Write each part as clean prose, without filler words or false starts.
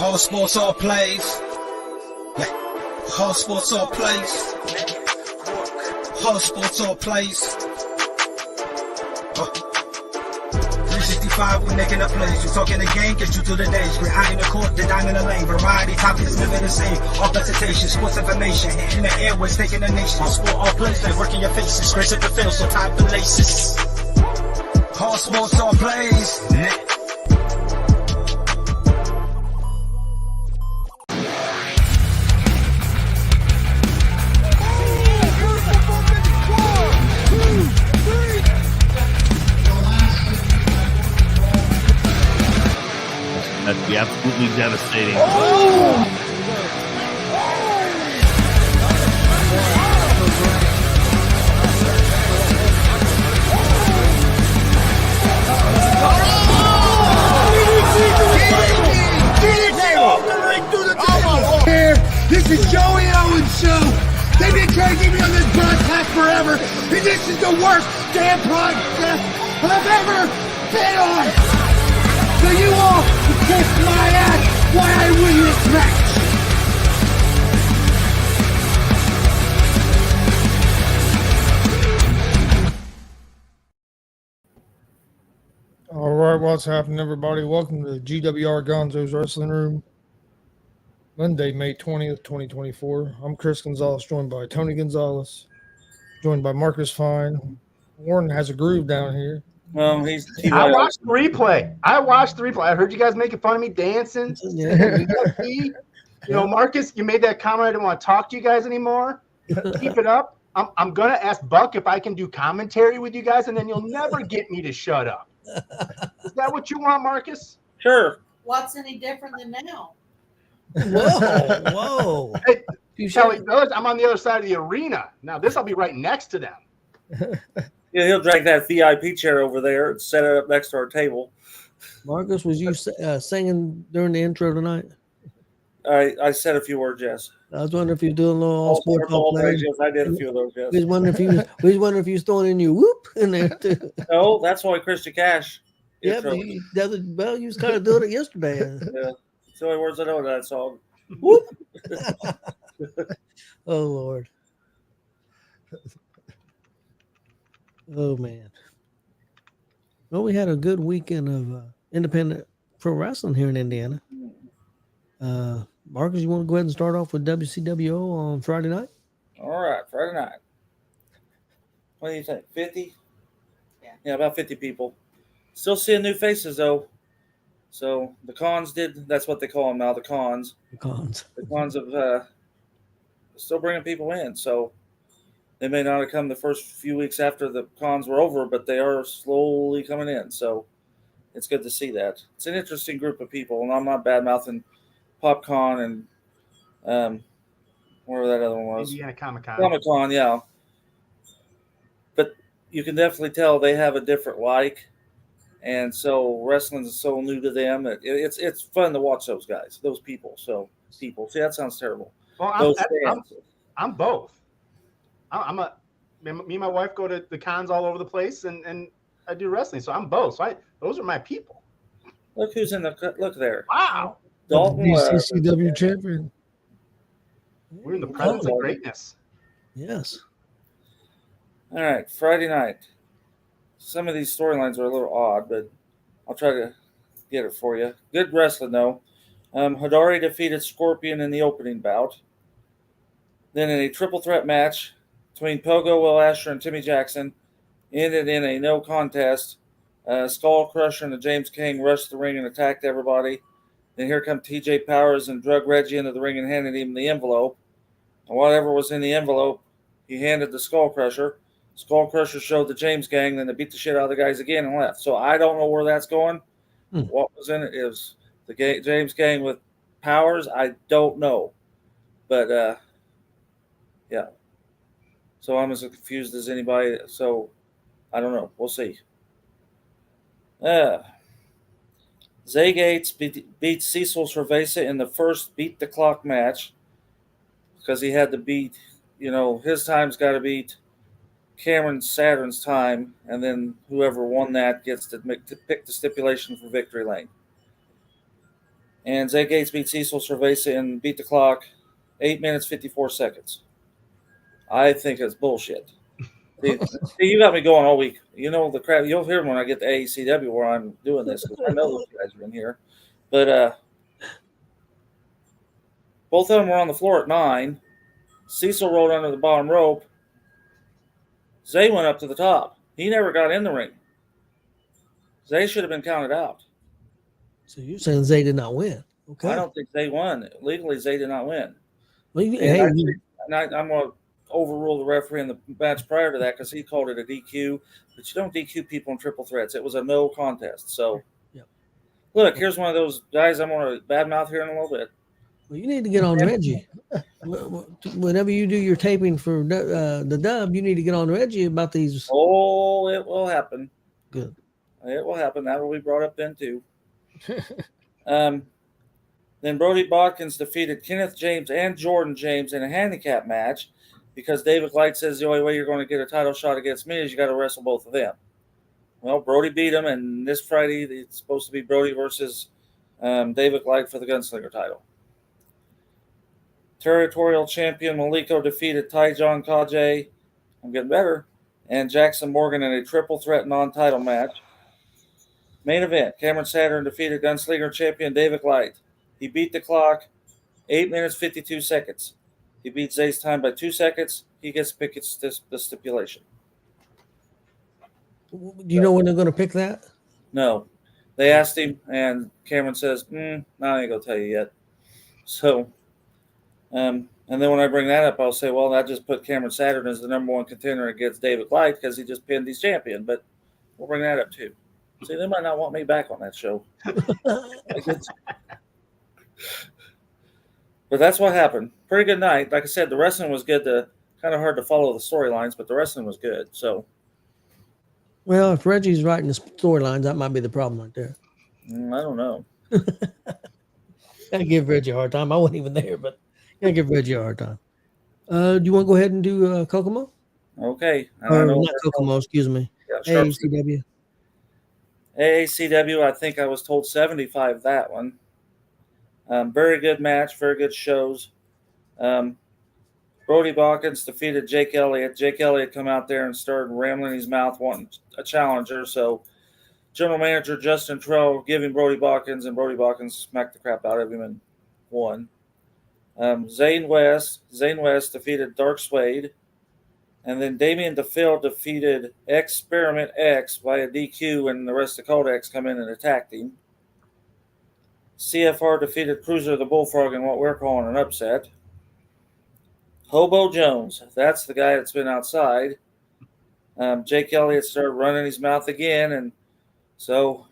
All sports, all plays. All sports, all plays. All sports, all plays. 365, we're making a plays. We're talking the game, get you to the days. We're out in the court, the dime in the lane. Variety topics, living the same. All presentation, sports information. In the airways, taking the nation. All sport, all plays, they work in your faces. Grace at the field, so tie the laces. All sports, all plays. That'd be absolutely devastating. This is Joey Owens' show. They've been trying to get me on this broadcast forever, and this is the worst damn broadcast I've ever been on. So you all can kiss my ass while I win this match. All right, what's happening, everybody? Welcome to the G.W.R. Gonzo'S Wrestling Room. Monday, May 20th, 2024. I'm Chris Gonzalez, joined by Tony Gonzalez, joined by Marcus Fine. Warren has a groove down here. Well, I watched the replay. I heard you guys making fun of me dancing. Yeah. You know, Marcus, you made that comment. I didn't want to talk to you guys anymore. Keep it up. I'm going to ask Buck if I can do commentary with you guys, and then you'll never get me to shut up. Is that what you want, Marcus? Sure. What's any different than now? Whoa. Hey, Kelly, I'm on the other side of the arena. Now, this I'll be right next to them. Yeah, he'll drag that VIP chair over there and set it up next to our table. Marcus, was you singing during the intro tonight? I said a few words, yes. I was wondering if you're doing a little all sports all plays. Yes, I did a few of those, yes. We was wondering if you was throwing in your whoop in there too. No, that's why Christian Cash. Yeah, but you was kind of doing it yesterday. Yeah, it's the only words I know of that song. Whoop. Oh Lord. Oh man. Well, we had a good weekend of independent pro wrestling here in Indiana. Marcus, you want to go ahead and start off with WCWO on Friday night? All right, Friday night. What do you think? 50? Yeah, about 50 people. Still seeing new faces though. So the cons that's what they call them now, the cons. The cons. The cons of still bringing people in. So they may not have come the first few weeks after the cons were over, but they are slowly coming in. So it's good to see that. It's an interesting group of people, and I'm not bad-mouthing PopCon and whatever that other one was. Indiana Comic-Con. Comic-Con, yeah. But you can definitely tell they have a different like, and so wrestling is so new to them. It's fun to watch those guys, those people. See, that sounds terrible. Well, I'm both. Me and my wife go to the cons all over the place, and I do wrestling, so I'm both. So those are my people. Look who's in the look there. Wow. Dalton, DCCW champion. We're in the presence of greatness. Yes. All right, Friday night. Some of these storylines are a little odd, but I'll try to get it for you. Good wrestling, though. Hidari defeated Scorpion in the opening bout. Then in a triple threat match between Pogo, Will Asher, and Timmy Jackson, ended in a no contest. Skull Crusher and the James King rushed the ring and attacked everybody. Then here come TJ Powers and drug Reggie into the ring and handed him the envelope. And whatever was in the envelope, he handed the Skull Crusher. Skull Crusher showed the James Gang, then they beat the shit out of the guys again and left. So I don't know where that's going. What was in it is the James Gang with Powers. I don't know. But, yeah. So I'm as confused as anybody. So I don't know. We'll see. Zay Gates beat Cecil Cerveza in the first beat the clock match because he had to beat, his time's got to beat Cameron Saturn's time, and then whoever won that gets to pick the stipulation for Victory Lane. And Zay Gates beat Cecil Cerveza and beat the clock 8 minutes 54 seconds. I think it's bullshit. See, you got me going all week. You know the crap. You'll hear when I get to AECW where I'm doing this because I know those guys are in here. But both of them were on the floor at 9. Cecil rolled under the bottom rope. Zay went up to the top. He never got in the ring. Zay should have been counted out. So you're saying Zay did not win? Okay. I don't think Zay won. Legally, Zay did not win. Well, I'm going to overrule the referee in the match prior to that because he called it a DQ. But you don't DQ people in triple threats. It was a no contest. So, Look, here's one of those guys I'm going to badmouth here in a little bit. Well, you need to get on Reggie. Whenever you do your taping for the dub, you need to get on Reggie about these. Oh, it will happen. Good. It will happen. That will be brought up then, too. Then Brody Bodkins defeated Kenneth James and Jordan James in a handicap match because David Light says the only way you're going to get a title shot against me is you got to wrestle both of them. Well, Brody beat him, and this Friday it's supposed to be Brody versus David Light for the Gunslinger title. Territorial champion Maliko defeated Ty John Kajay, I'm getting better, and Jackson Morgan in a triple threat non-title match. Main event, Cameron Saturn defeated Gunslinger champion David Light. He beat the clock 8 minutes 52 seconds. He beat Zay's time by 2 seconds. He gets to pick the stipulation. Do you know when they're going to pick that? No. They asked him, and Cameron says, I ain't going to tell you yet. So, and then when I bring that up, I'll say, well, that just put Cameron Saturn as the number one contender against David Light because he just pinned his champion. But we'll bring that up, too. See, they might not want me back on that show. But that's what happened. Pretty good night. Like I said, the wrestling was good. Kind of hard to follow the storylines, but the wrestling was good. So, well, if Reggie's writing the storylines, that might be the problem right there. I don't know. I give Reggie a hard time. I wasn't even there, but I give Reggie a hard time. Do you want to go ahead and do Kokomo? Okay. Not Kokomo, excuse me. Yeah, AECW. AACW, I think I was told 75 that one. Very good match, very good shows. Brody Bodkins defeated Jake Elliott. Jake Elliott come out there and started rambling his mouth wanting a challenger. So General Manager Justin Trell giving Brody Bodkins, and Brody Bodkins smacked the crap out of him and won. Zane West defeated Dark Suede. And then Damian DeFille defeated Experiment X by a DQ, and the rest of Codex come in and attacked him. CFR defeated Cruiser the Bullfrog in what we're calling an upset. Hobo Jones, that's the guy that's been outside. Jake Elliott started running his mouth again, and so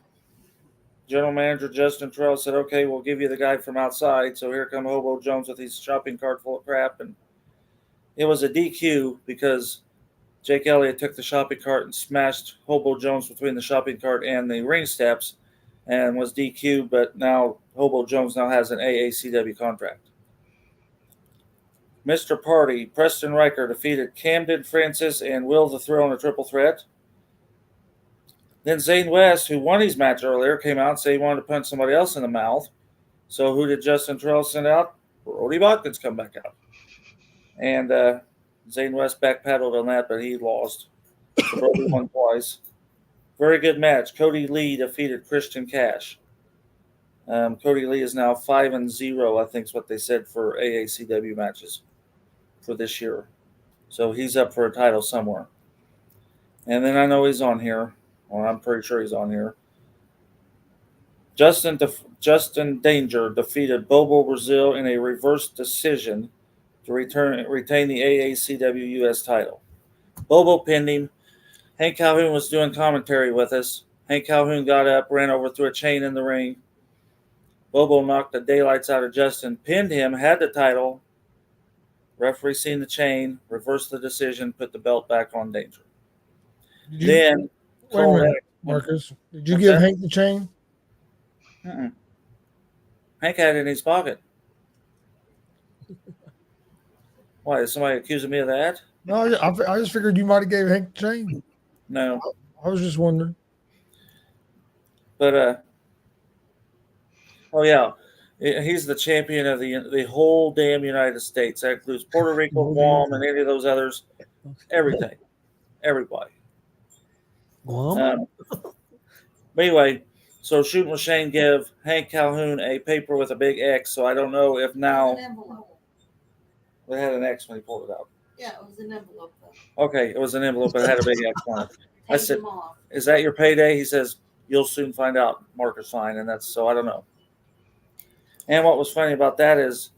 General Manager Justin Trell said, okay, we'll give you the guy from outside. So here come Hobo Jones with his shopping cart full of crap, and it was a DQ because Jake Elliott took the shopping cart and smashed Hobo Jones between the shopping cart and the ring steps and was DQ'd, but now Hobo Jones now has an AACW contract. Mr. Party, Preston Riker defeated Camden Francis and Will the Thrill in a triple threat. Then Zane West, who won his match earlier, came out and said he wanted to punch somebody else in the mouth. So who did Justin Trell send out? Brody Bodkins come back out. And Zane West backpedaled on that, but he lost. So Brody won twice. Very good match. Cody Lee defeated Christian Cash. Cody Lee is now 5-0, I think is what they said for AACW matches for this year. So he's up for a title somewhere. And then I know he's on here. Well, I'm pretty sure he's on here. Justin Danger defeated Bobo Brazil in a reverse decision to retain the AACW US title. Bobo pinned him. Hank Calhoun was doing commentary with us. Hank Calhoun got up, ran over through a chain in the ring. Bobo knocked the daylights out of Justin, pinned him, had the title. Referee seen the chain, reversed the decision, put the belt back on Danger. Wait a minute, Marcus. Did you give Hank the chain? Mm-mm. Hank had it in his pocket. Why, is somebody accusing me of that? No, I just figured you might have gave Hank the chain. No. I was just wondering. But, oh yeah, He's the champion of the whole damn United States. That includes Puerto Rico, Guam, and any of those others. Everything, everybody. Guam? But anyway, so Shooting with Shane gave Hank Calhoun a paper with a big X. So I don't know if now An envelope. it had an X when he pulled it out. Yeah, it was an envelope though. Okay, it was an envelope, but it had a big X on it. I Paid said, them off. "Is that your payday?" He says, "You'll soon find out." Marcus fine, and that's so I don't know. And what was funny about that is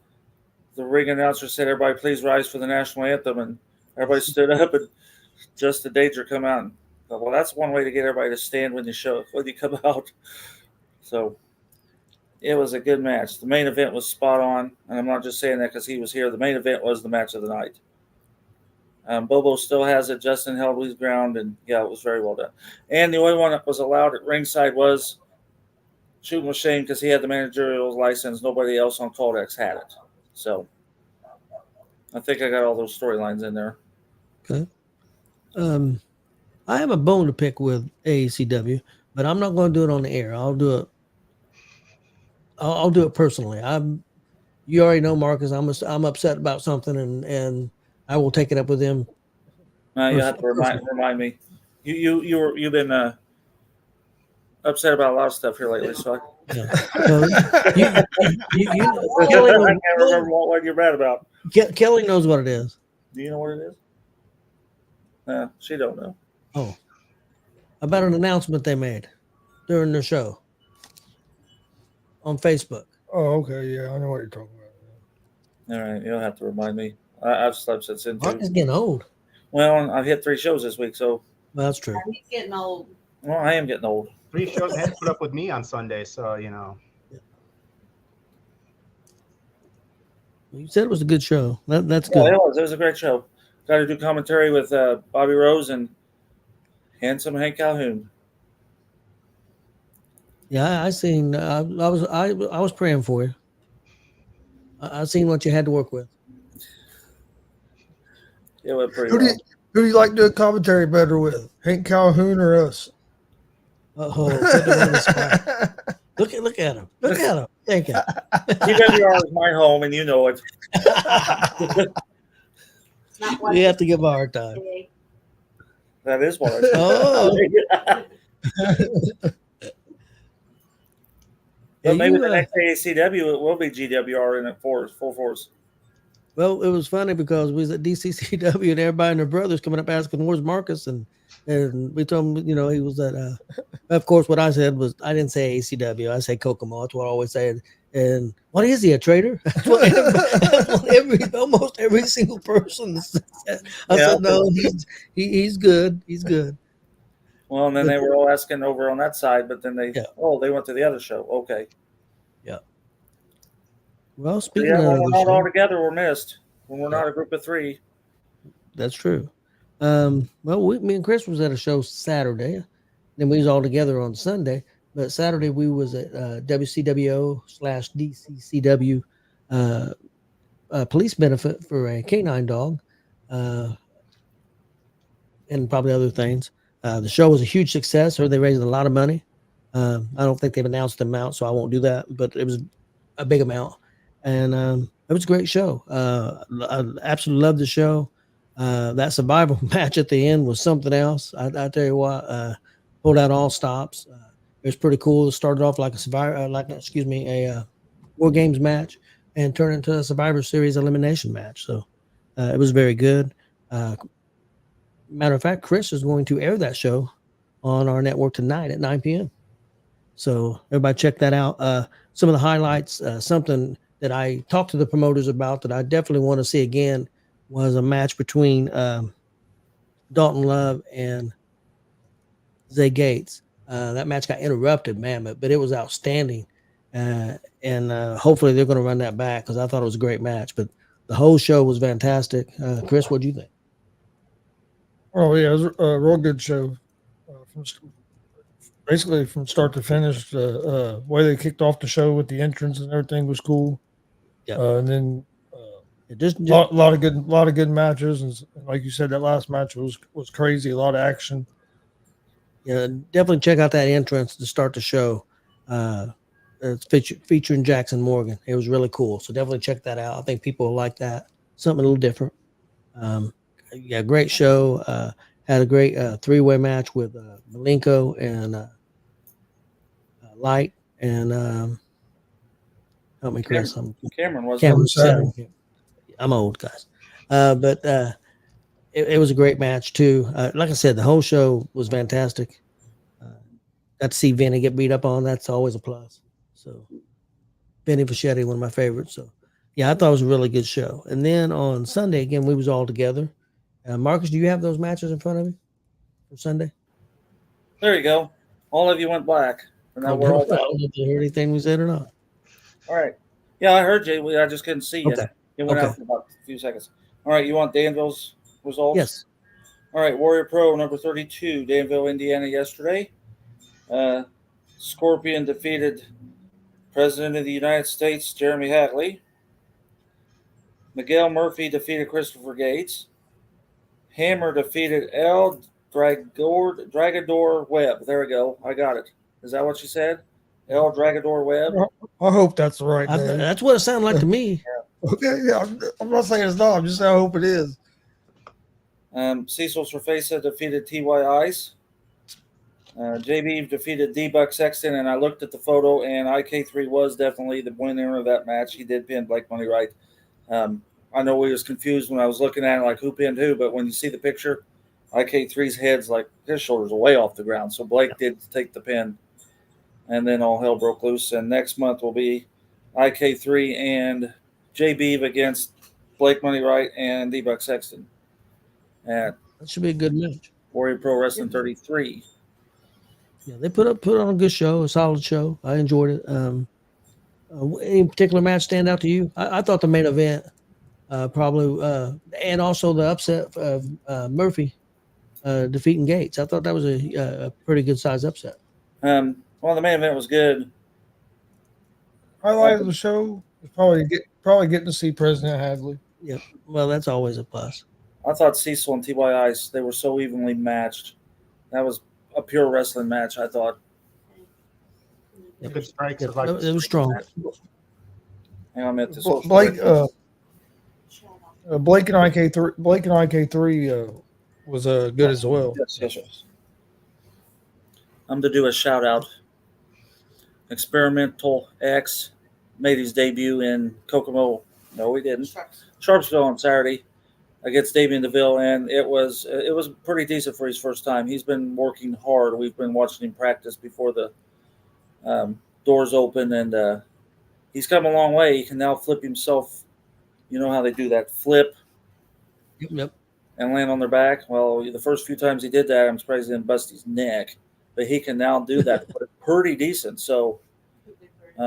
the ring announcer said, "Everybody, please rise for the national anthem," and everybody stood up, and just the Danger come out. And thought, well, that's one way to get everybody to stand when you come out. So it was a good match. The main event was spot on, and I'm not just saying that because he was here. The main event was the match of the night. Bobo still has it. Justin held his ground, and yeah, it was very well done. And the only one that was allowed at ringside was Shooting with Shane because he had the managerial license. Nobody else on Caldex had it. So I think I got all those storylines in there. Okay. I have a bone to pick with AECW, but I'm not going to do it on the air. I'll do it. I'll do it personally. You already know, Marcus. I'm upset about something, and I will take it up with him. You have to remind me. You've been upset about a lot of stuff here lately. So Yeah. I can't remember what you're mad about. Kelly knows what it is. Do you know what it is? No, she don't know. Oh, about an announcement they made during the show on Facebook. Oh, okay. Yeah, I know what you're talking about. All right, you'll have to remind me. I've slept since then Mark is too. getting old. Well, I've hit 3 shows this week, so Well, that's true. He's getting old. well, I am getting old. 3 shows had to put up with me on Sunday, so you know. You said it was a good show. That's Yeah, good. it was. It was a great show. Got to do commentary with Bobby Rose and handsome Hank Calhoun. Yeah, I seen. I was praying for you. I seen what you had to work with. It went pretty Who do you like doing commentary better with, Hank Calhoun or us? Oh, put him on the spot. Look at him. Look at him. Thank you. G.W.R is my home, and you know it. Not one We have to give him a hard time. day. That is what I said. Oh, But maybe you, the next AECW it will be G.W.R in it full force. well, it was funny because we was at DCCW and everybody and their brothers coming up asking where's Marcus, and we told him, he was at. Of course, what I said was I didn't say ACW. I say Kokomo. That's what I always said. And what is he, a traitor? That's what almost every single person said. I said no, he's good. He's good. Well, and then they were all asking over on that side, but then they went to the other show. Okay. Yeah. Well, So speaking when of we're the not show, all together, we're missed. When we're not a group of 3. that's true. Well, me and Chris was at a show Saturday, then we was all together on Sunday. But Saturday we was at WCWO/DCCW police benefit for a canine dog, and probably other things. The show was a huge success. Or they raised a lot of money. I don't think they've announced the amount, so I won't do that. But it was a big amount, and it was a great show. I absolutely loved the show. That survival match at the end was something else. I tell you what, pulled out all stops. It was pretty cool. It started off like a War Games match and turned into a Survivor Series elimination match. So it was very good. Matter of fact, Chris is going to air that show on our network tonight at 9 p.m. So everybody check that out. Some of the highlights, something that I talked to the promoters about that I definitely want to see again was a match between Dalton Love and Zay Gates. That match got interrupted, man, but it was outstanding. And hopefully they're going to run that back because I thought it was a great match. But the whole show was fantastic. Chris, what do you think? Oh, yeah, it was a real good show. Basically, from start to finish, the way they kicked off the show with the entrance and everything was cool. Yeah. And then Just lot of good matches, and like you said, that last match was crazy. A lot of action. Yeah, definitely check out that entrance to start the show. It's featuring Jackson Morgan. It was really cool. So definitely check that out. I think people will like that. Something a little different. Yeah, great show. Had a great three-way match with Malenko and Light and help me, Chris. Cameron was Cameron Saturn. Saturn. I'm old, guys. But it was a great match too. Like I said, the whole show was fantastic. Got to see Vinny get beat up on. That's always a plus. So Vinny Pachetti, one of my favorites. So yeah, I thought it was a really good show. And then on Sunday again, we was all together. Marcus, do you have those matches in front of you for Sunday? There you go. All of you went black. And now we're all back. I don't know if you heard anything we said or not. All right. Yeah, I heard you. I just couldn't see you. Okay. It went out for about a few seconds. All right. You want Danville's results? Yes. All right. Warrior Pro number 32, Danville, Indiana, yesterday. Scorpion defeated President of the United States, Jeremy Hagley. Miguel Murphy defeated Christopher Gates. Hammer defeated El Dragador Webb. There we go. I got it. Is that what she said? El Dragador Webb? I hope that's the right name. That's what it sounded like to me. Okay, yeah, I'm not saying it's not. I'm just saying I hope it is. Cecil Cerveza defeated T.Y. Ice. JB defeated D-Buck Sexton, and I looked at the photo, and IK3 was definitely the winner of that match. He did pin Blake Money Right. I know we was confused when I was looking at it, like who pinned who, but when you see the picture, IK3's head's like his shoulders are way off the ground. So Blake did take the pin, and then all hell broke loose. And next month will be IK3 and JB against Blake Money Right and D-Buck Sexton at That should be a good match. Warrior Pro Wrestling 33. Yeah, they put on a good show, a solid show. I enjoyed it. Any particular match stand out to you? I thought the main event probably, and also the upset of Murphy defeating Gates. I thought that was a pretty good size upset. Well, the main event was good. Highlight of the show is probably getting to see President Hadley. Yeah, well, that's always a plus. I thought Cecil and T.Y. Ice, they were so evenly matched. That was a pure wrestling match, I thought. Good strikes. It was strong. Hang on a minute. Blake and IK3 was good as well. Yes. I'm to do a shout out. Experimental X made his debut in Kokomo. No, he didn't. Sharpsville on Saturday against Damien DeVille, and it was pretty decent for his first time. He's been working hard. We've been watching him practice before the doors open, and he's come a long way. He can now flip himself. You know how they do that flip? Yep. And land on their back. Well, the first few times he did that, I'm surprised he didn't bust his neck. But he can now do that pretty decent. So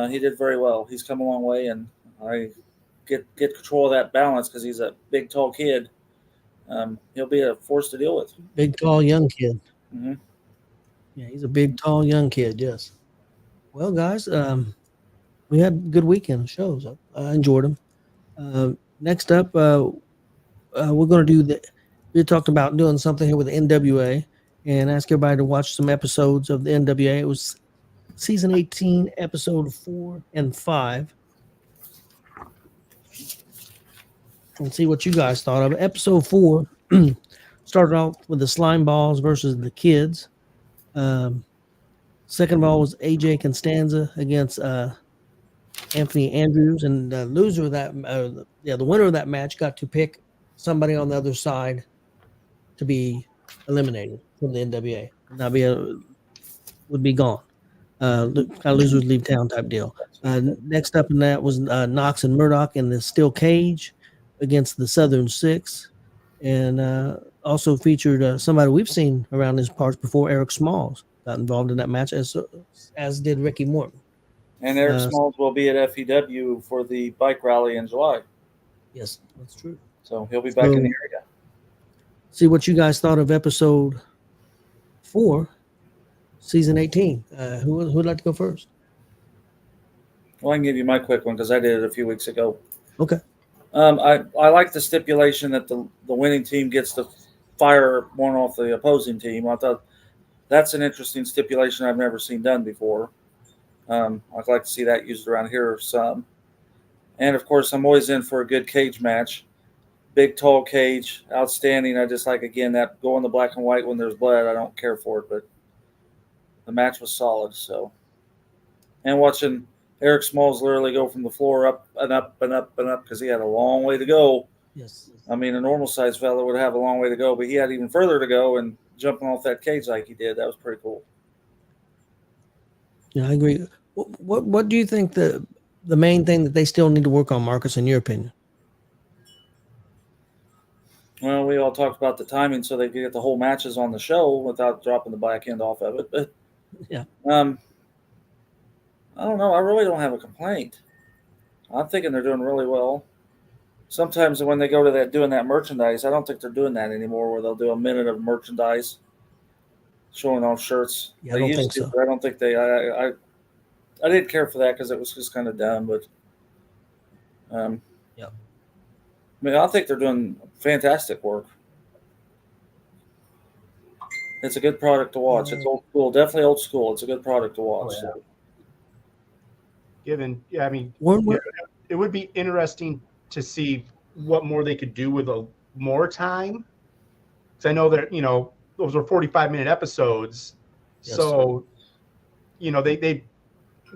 he did very well. He's come a long way, and I get control of that balance because he's a big, tall kid. He'll be a force to deal with. Big, tall, young kid. Mm-hmm. Yeah, he's a big, tall, young kid. Yes. Well, guys, we had a good weekend of shows. I enjoyed them. Next up, we're going to do we talked about doing something here with the NWA and ask everybody to watch some episodes of the NWA. It was season 18, episode 4 and 5. And see what you guys thought of it. Episode 4 started off with the Slime Balls versus the Kids. Second of all was AJ Constanza against Anthony Andrews, and the loser of that, the winner of that match got to pick somebody on the other side to be eliminated from the NWA. Would be gone. Kind of losers leave town type deal. Next up in that was Knox and Murdoch in the steel cage against the Southern Six, and also featured somebody we've seen around these parts before. Eric Smalls got involved in that match, as did Ricky Morton. And Eric Smalls will be at FEW for the bike rally in July. Yes, that's true. So he'll be back in the area. See what you guys thought of episode 4, season 18. Who would like to go first? Well, I can give you my quick one because I did it a few weeks ago. Okay. I like the stipulation that the winning team gets to fire one off the opposing team. I thought that's an interesting stipulation I've never seen done before. I'd like to see that used around here some. And of course, I'm always in for a good cage match. Big, tall cage, outstanding. I just like, again, that going the black and white when there's blood. I don't care for it, but the match was solid. So, and watching Eric Smalls literally go from the floor up and up and up and up because he had a long way to go. Yes. I mean, a normal sized fella would have a long way to go, but he had even further to go, and jumping off that cage like he did, that was pretty cool. Yeah, I agree. What do you think the main thing that they still need to work on, Marcus, in your opinion? Well, we all talked about the timing so they could get the whole matches on the show without dropping the back end off of it. But yeah, I don't know. I really don't have a complaint. I'm thinking they're doing really well. Sometimes when they go to doing that merchandise, I don't think they're doing that anymore, where they'll do a minute of merchandise showing off shirts. Yeah, I don't think so. I don't think they. I didn't care for that because it was just kind of dumb. But yeah. I mean, I think they're doing fantastic work. It's a good product to watch. It's old school, definitely old school. It's a good product to watch. Oh, yeah. I mean, What? it would be interesting to see what more they could do with more time. Because I know that, those are 45-minute episodes. Yes. So, they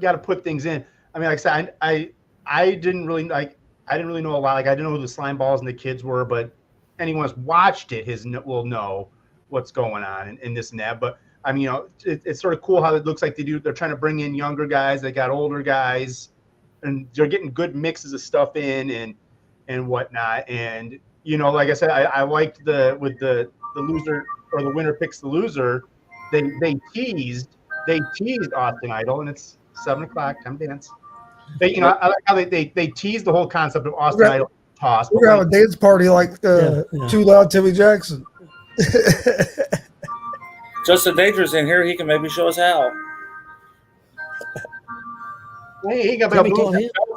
got to put things in. I mean, like I said, I didn't really know a lot. Like, I didn't know who the slime balls and the kids were, but anyone who's watched it will know what's going on and this and that. But I mean, it's sort of cool how it looks like they're trying to bring in younger guys. They got older guys, and they're getting good mixes of stuff in and whatnot. And, like I said, I liked with the loser or the winner picks the loser. They teased Austin Idol, and it's 7:00 time to dance. I like how they teased the whole concept of Austin Idol toss. We're gonna have a dance party like Too Loud Timmy Jackson. Justin Danger's in here. He can maybe show us how. He got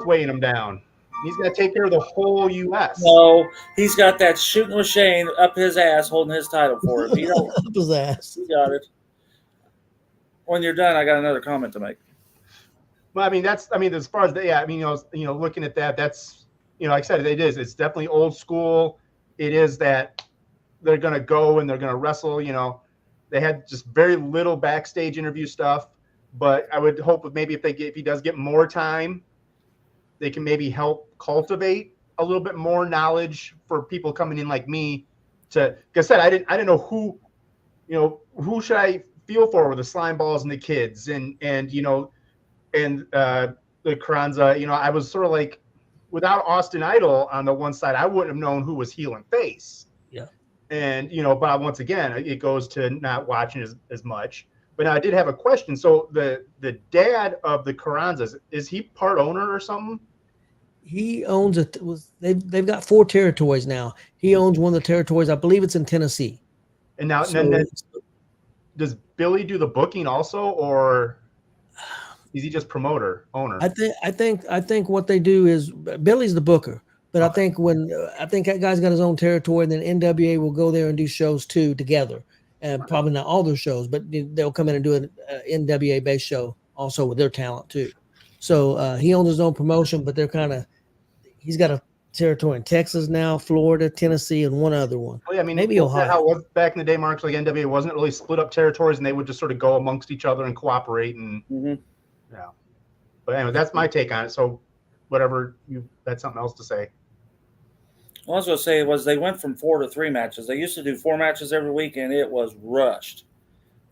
weighing him down. He's got to take care of the whole U.S. No, he's got that shooting with Shane up his ass, holding his title for him. Up his ass. He got it. When you're done, I got another comment to make. Well, I mean, as far as looking at that, that's, like I said, it is. It's definitely old school. It is that they're going to go and they're going to wrestle. They had just very little backstage interview stuff, but I would hope maybe if he does get more time, they can maybe help cultivate a little bit more knowledge for people coming in like me. Like I said, I didn't know who should I feel for with the slime balls and the kids and the Carranza. I was sort of like, without Austin Idol on the one side, I wouldn't have known who was heel and face. Yeah. And, but once again, it goes to not watching as much. But now I did have a question. So the dad of the Carranzas, is he part owner or something? He owns they've got 4 territories now. He owns one of the territories. I believe it's in Tennessee. And now, does Billy do the booking also, or is he just owner? I think what they do is Billy's the booker, but okay. I think that guy's got his own territory, and then NWA will go there and do shows too together, and probably not all their shows, but they'll come in and do an NWA based show also with their talent too. So he owns his own promotion, but he's got a territory in Texas now, Florida, Tennessee, and one other one. Well, yeah, I mean, maybe Ohio. How it was back in the day, Mark, like NWA wasn't really split up territories, and they would just sort of go amongst each other and cooperate. And yeah, but anyway, that's my take on it. So whatever that's something else to say. What I was going to say was they went from 4 to 3 matches. They used to do 4 matches every week, and it was rushed.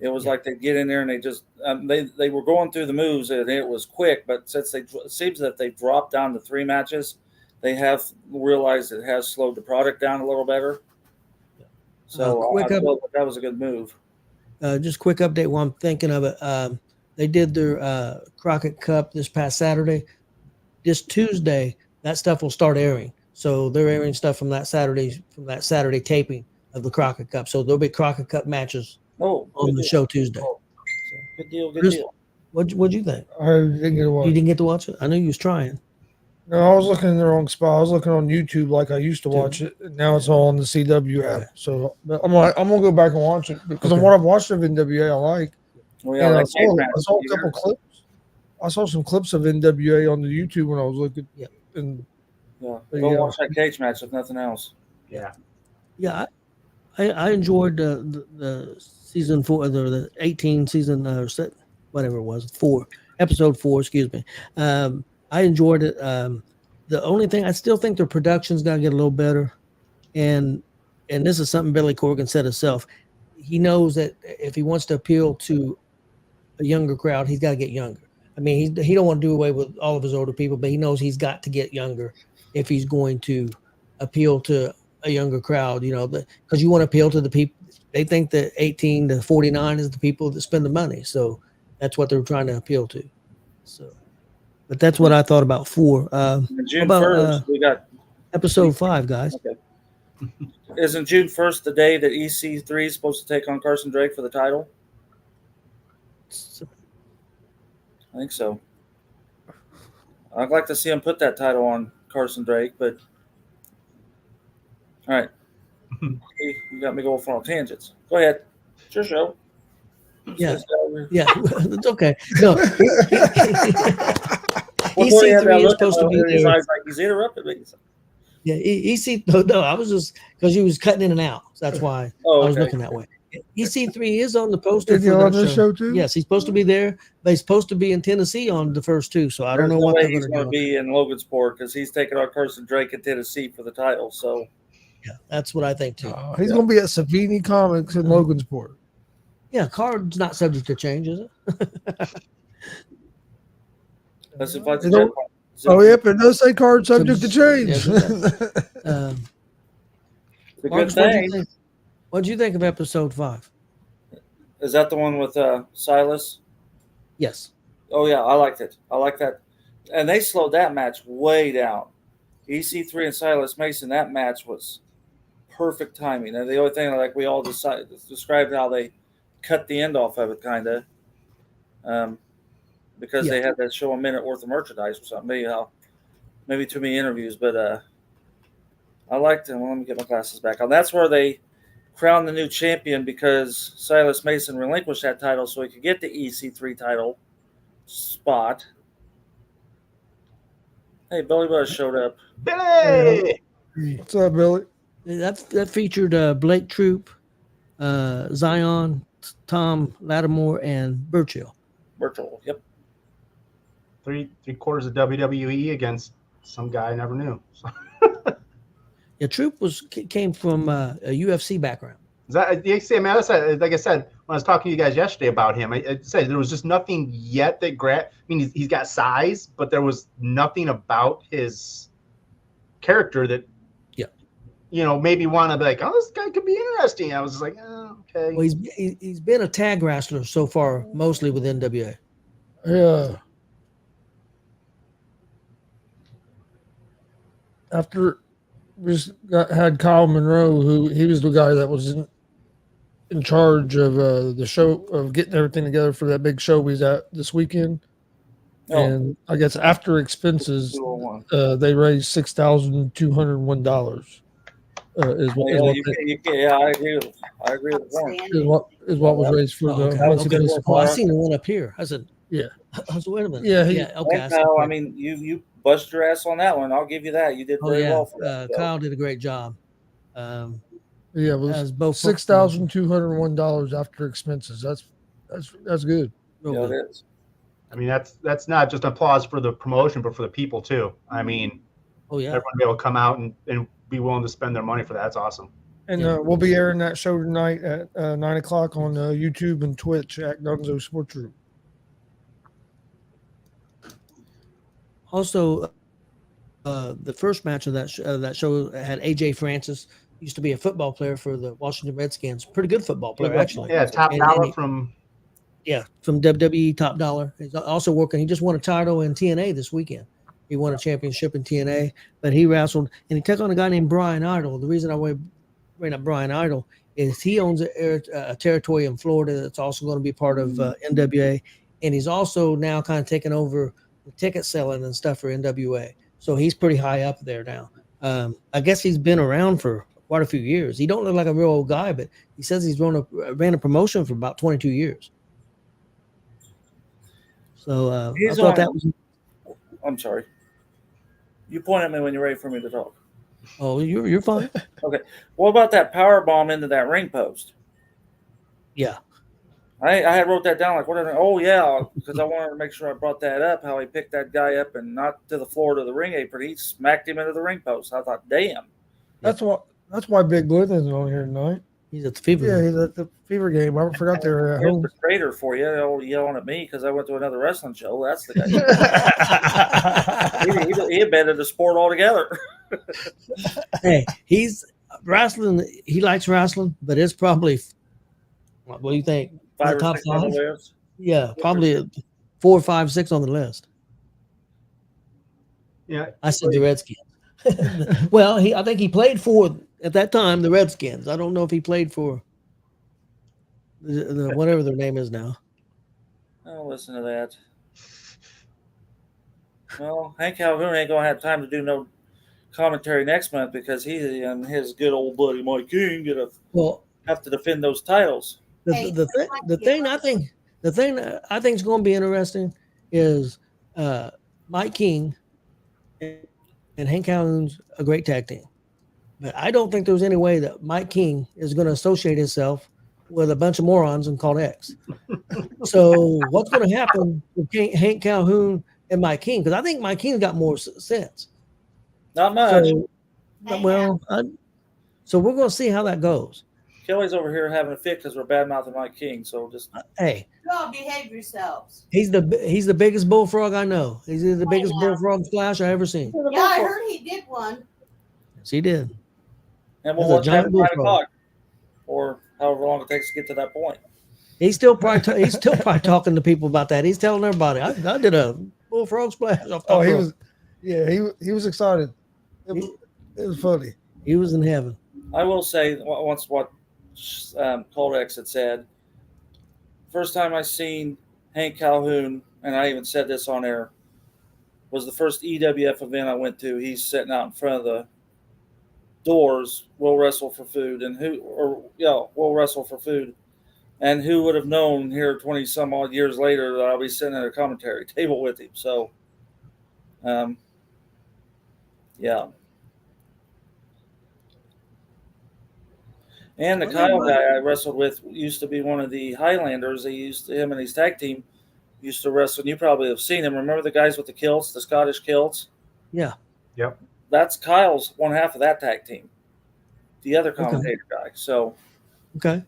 It was like they'd get in there and they just they were going through the moves, and it was quick. But since it seems that they dropped down to 3 matches, they have realized it has slowed the product down a little better. So I feel that was a good move. Just quick update while I'm thinking of it. They did their Crockett Cup this past Saturday. This Tuesday, that stuff will start airing. So they're airing stuff from that Saturday taping of the Crockett Cup. So there'll be Crockett Cup matches on the show Tuesday. So, good deal. What'd you think? I didn't get to watch. You didn't get to watch it? I knew you was trying. No, I was looking in the wrong spot. I was looking on YouTube like I used to watch it. And now it's all on the CW app. So I'm gonna go back and watch it because what I've watched of NWA I like. Well, yeah, I saw a couple clips. I saw some clips of NWA on the YouTube when I was looking. Yeah. And Yeah, But go yeah. watch that cage match if nothing else. Yeah. Yeah, I enjoyed the season 4, the 18 season whatever it was, episode 4, excuse me. I enjoyed it. The only thing, I still think their production's got to get a little better, and this is something Billy Corgan said himself. He knows that if he wants to appeal to a younger crowd, he's got to get younger. I mean, he don't want to do away with all of his older people, but he knows he's got to get younger if he's going to appeal to a younger crowd, because you want to appeal to the people. They think that 18 to 49 is the people that spend the money. So that's what they're trying to appeal to. So, but that's what I thought about 4. June about 1st, we got episode 5, guys. Okay. Isn't June 1st the day that EC3 is supposed to take on Carson Drake for the title? I think so. I'd like to see him put that title on Carson Drake, but all right. You got me going for all tangents. Go ahead. It's your show. Yeah. It's okay. No. EC3 is supposed to be his there. eyes like he's interrupted me. Yeah, no, I was just because you was cutting in and out. So that's why I was looking that way. EC3 is on the poster. Is he on the show too? Yes, he's supposed to be there, but he's supposed to be in Tennessee on the first 2. So I don't know what they're he's going to to be in Logansport because he's taking on Carson Drake in Tennessee for the title. So yeah, that's what I think too. He's going to be at Savini Comics in Logansport. Yeah, card's not subject to change, is it? let's invite You the know- Oh, yep, it does say card subject to change. It's a good Marcus, thing. What did you think of episode 5? Is that the one with Silas? Yes. Oh, yeah, I liked it. I like that. And they slowed that match way down. EC3 and Silas Mason, that match was perfect timing. And the only thing, like we all described how they cut the end off of it, kind of. Because they had to show a minute worth of merchandise or something. Maybe too many interviews, but I liked it. Well, let me get my glasses back on. That's where they crowned the new champion because Silas Mason relinquished that title so he could get the EC3 title spot. Hey, Billy Buzz showed up. Billy! What's up, Billy? That featured Blake Troop, Zion, Tom Lattimore, and Burchill. Virtual, yep. Three quarters of WWE against some guy I never knew. Yeah, Troop came from a UFC background. Is that like I said when I was talking to you guys yesterday about him? I said there was just nothing yet that grabbed. I mean, he's got size, but there was nothing about his character that, maybe want to be like, oh, this guy could be interesting. I was just like, oh, okay. Well, he's been a tag wrestler so far, mostly with NWA. Yeah. After we had Kyle Monroe, who he was the guy that was in charge of the show, of getting everything together for that big show we was at this weekend. Oh. And I guess after expenses, they raised $6,201. I agree with Warren. Is what was raised for the. Okay. Oh, I seen the one up here. I said, yeah. I said, wait a minute. Yeah. Okay. I mean, you bust your ass on that one. I'll give you that. You did very well for that. Kyle did a great job. Yeah, it was both $6,201 after expenses. That's good. Yeah, it is. I mean, that's not just applause for the promotion, but for the people too. I mean, everyone be able to come out and be willing to spend their money for that. That's awesome. And we'll be airing that show tonight at 9:00 on YouTube and Twitch at Gonzo'S Sports Room. Also, the first match of that show had AJ Francis. Used to be a football player for the Washington Redskins. Pretty good football player, actually. Yeah, Top Dollar from. Yeah, from WWE Top Dollar. He's also working. He just won a title in TNA this weekend. He won a championship in TNA, but he wrestled and he took on a guy named Brian Idol. The reason I bring up Brian Idol is he owns a territory in Florida that's also going to be part of NWA, and he's also now kind of taking over the ticket selling and stuff for NWA. So he's pretty high up there now. I guess he's been around for quite a few years. He don't look like a real old guy, but he says he's ran a promotion for about 22 years. So I He's thought on. that was. I'm sorry. You point at me when you're ready for me to talk. Oh, you're fine. Okay. What about that power bomb into that ring post? Yeah. I had wrote that down like whatever. Oh yeah, because I wanted to make sure I brought that up. How he picked that guy up and not to the floor to the ring apron. He smacked him into the ring post. I thought, damn. That's why Big Blue isn't on here tonight. He's at the fever. Yeah, game. he's at the Fever game. I forgot they were at Here's home. the traitor for you. They're yelling at me because I went to another wrestling show. That's the guy. he abandoned the sport altogether. Hey, he's wrestling. He likes wrestling, but it's probably. What do you think? 5 or Top 6 on the five? list. Yeah, probably 4, 5, 6 on the list. Yeah, I said the Redskins. Well, I think he played for at that time the Redskins. I don't know if he played for the whatever their name is now. Oh, listen to that. Well, Hank Calhoun ain't gonna have time to do no commentary next month because he and his good old buddy Mike King have to defend those titles. The thing I think is going to be interesting is Mike King and Hank Calhoun's a great tag team, but I don't think there's any way that Mike King is going to associate himself with a bunch of morons and called X. So what's going to happen with Hank Calhoun and Mike King? Because I think Mike King's got more sense. Not much. So we're going to see how that goes. Kelly's over here having a fit because we're bad mouthing Mike King. So just hey, y'all behave yourselves. He's the biggest bullfrog I know. He's the biggest bullfrog splash I ever seen. Yeah, I heard he did one. Yes, he did. And we'll watch that at 9 o'clock, or however long it takes to get to that point. He's still probably talking to people about that. He's telling everybody, I did a bullfrog splash. Oh, he was, yeah, he was excited. It was funny. He was in heaven. I will say once what Cold X had said. First time I seen Hank Calhoun, and I even said this on air, was the first EWF event I went to. He's sitting out in front of the doors. We'll wrestle for food, we'll wrestle for food. And who would have known here 20 some odd years later that I'll be sitting at a commentary table with him? So, yeah. And the Kyle guy I wrestled with used to be one of the Highlanders. Him and his tag team used to wrestle. And you probably have seen him. Remember the guys with the kilts, the Scottish kilts? Yeah. Yep. That's Kyle's one half of that tag team. The other commentator guy. So. Okay.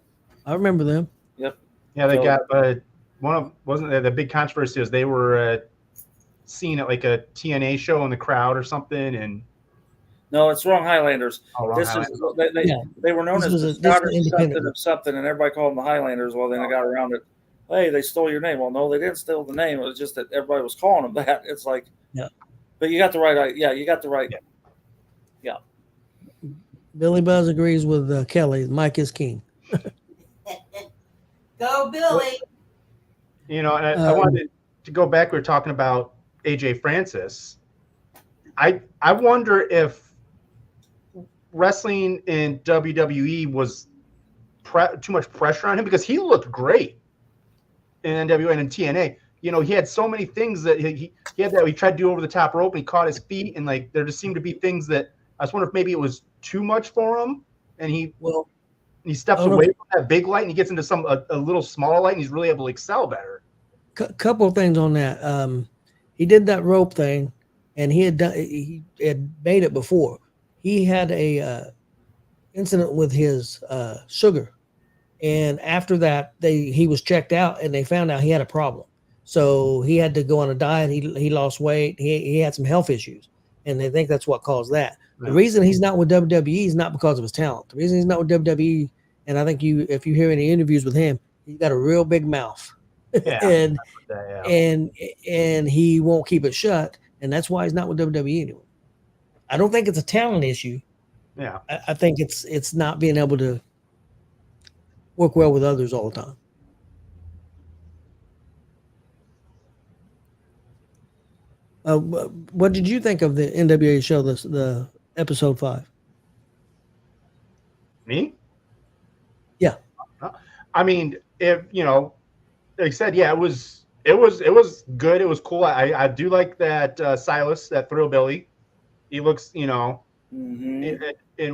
I remember them. Yep. Yeah, they got wasn't there the big controversy was they were seen at like a TNA show in the crowd or something, and no, it's wrong Highlanders. Oh, wrong Highlanders. They were known as the Scottish something, and everybody called them the Highlanders. Well, then I got around it. Hey, they stole your name. Well, no, they didn't steal the name. It was just that everybody was calling them that. It's like, yeah. But you got the right. Yeah, you got the right. Yeah. Billy Buzz agrees with Kelly. Mike is king. Go, Billy. You know, and I wanted to go back. We were talking about AJ Francis. I wonder if wrestling in WWE was too much pressure on him, because he looked great in NWA and in TNA. You know, he had so many things that he had that he tried to do over the top rope, and he caught his feet, and like there just seemed to be things that I was wondering if maybe it was too much for him, and he steps away from that big light and he gets into a little smaller light, and he's really able to excel better. Couple of things on that. He did that rope thing, and he had made it before. He had a incident with his sugar, and after that, he was checked out, and they found out he had a problem. So he had to go on a diet. He lost weight. He had some health issues, and they think that's what caused that. The reason he's not with WWE is not because of his talent. The reason he's not with WWE, and I think if you hear any interviews with him, he's got a real big mouth, and he won't keep it shut, and that's why he's not with WWE anymore. I don't think it's a talent issue. Yeah, I think it's not being able to work well with others all the time. What did you think of the NWA show, the episode 5? Me? Yeah. I mean, if like I said, yeah, it was It was good. It was cool. I do like that Silas, that Thrillbilly. He looks, and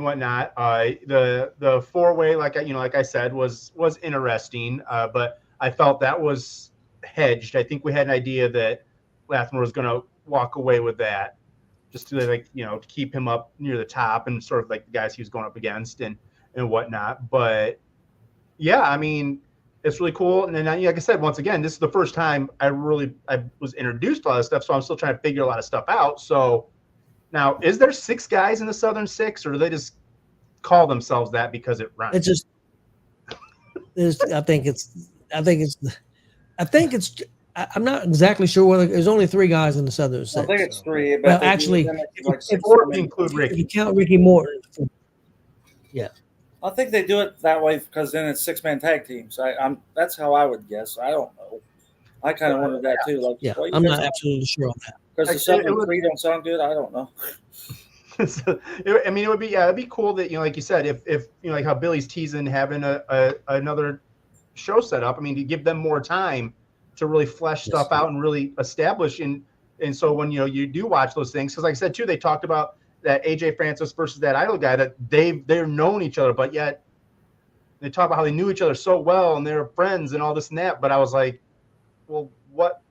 whatnot. The 4-way, like I said, was interesting. But I felt that was hedged. I think we had an idea that Latham was going to walk away with that, just to to keep him up near the top and sort of like the guys he was going up against and whatnot. But yeah, I mean, it's really cool. And then, like I said, once again, this is the first time I was introduced to a lot of stuff, so I'm still trying to figure a lot of stuff out. So now, is there 6 guys in the Southern Six, or do they just call themselves that because it rhymes? It's just, I think it's. I'm not exactly sure whether there's only 3 guys in the Southern Six. I think it's 3. But Well, actually, Or include if Ricky. you count Ricky Morton, yeah. I think they do it that way because then it's 6-man tag teams. That's how I would guess. I don't know. I kind of wondered that too. Like, Yeah, I'm not absolutely sure on that. because the Southern 3 don't sound good. I don't know. So, I mean, it'd be cool that like you said, if like how Billy's teasing having another show set up. I mean, to give them more time to really flesh stuff out and really establish and so when you do watch those things, because like I said too, they talked about that AJ Francis versus that Idol guy that they're known each other, but yet they talk about how they knew each other so well and they were friends and all this and that. But I was like, well, what,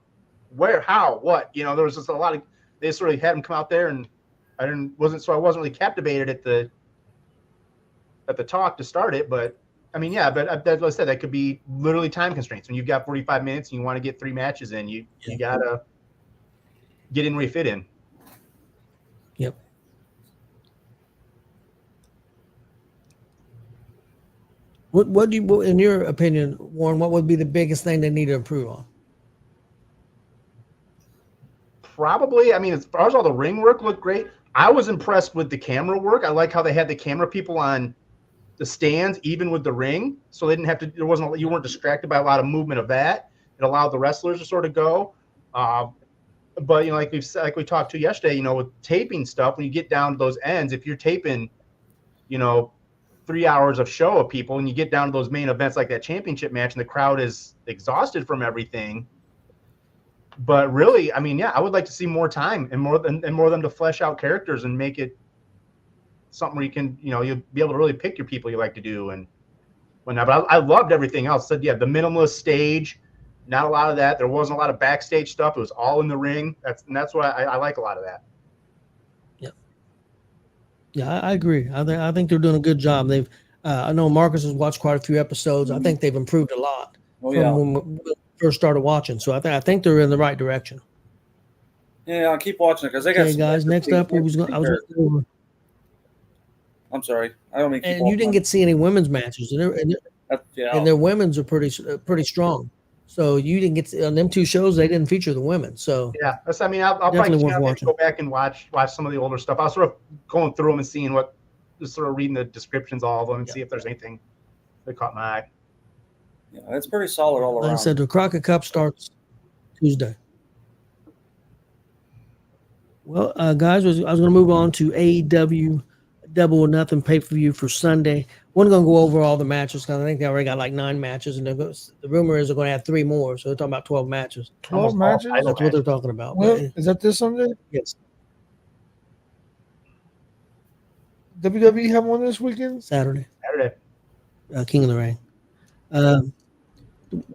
where, how, what? There was just a lot of, they sort of had him come out there and I wasn't really captivated at the talk to start it. But I mean, yeah, but as I said, that could be literally time constraints. When you've got 45 minutes and you want to get 3 matches in, you gotta get in where you fit in. Yep. What do you, in your opinion, Warren, what would be the biggest thing they need to improve on? Probably, I mean, as far as all the ring work looked great. I was impressed with the camera work. I like how they had the camera people on the stands, even with the ring, so they didn't have to. You weren't distracted by a lot of movement of that. It allowed the wrestlers to sort of go. But like we talked to yesterday, with taping stuff, when you get down to those ends, if you're taping, 3 hours of show of people, and you get down to those main events like that championship match, and the crowd is exhausted from everything. But really, I mean, yeah, I would like to see more time and more of them to flesh out characters and make it something where you can, you'll be able to really pick your people you like to do and whatnot. But I loved everything else. So, yeah, the minimalist stage, not a lot of that. There wasn't a lot of backstage stuff. It was all in the ring. That's why I like a lot of that. Yeah, I agree. I think they're doing a good job. They've, I know Marcus has watched quite a few episodes. I think they've improved a lot from when we first started watching. So I think they're in the right direction. Yeah, I'll keep watching it because they got. Okay, guys. Next up, I was going to go over. I'm sorry, I don't mean. And you didn't get to see any women's matches, and their women's are pretty strong. So you didn't get to, on them 2 shows. They didn't feature the women. So yeah, I mean, I'll probably go back and watch some of the older stuff. I was sort of going through them and seeing just sort of reading the descriptions of all of them and see if there's anything that caught my eye. Yeah, it's pretty solid all around. Like I said, the Crockett Cup starts Tuesday. Well, guys, I was going to move on to AEW Double or Nothing pay-per-view for Sunday. We're going to go over all the matches because I think they already got like 9 matches, and the rumor is they're going to add 3 more. So they're talking about 12 matches. 12 matches? That's what they're talking about. Well, is that this Sunday? Yes. WWE have one this weekend? Saturday. King of the Ring.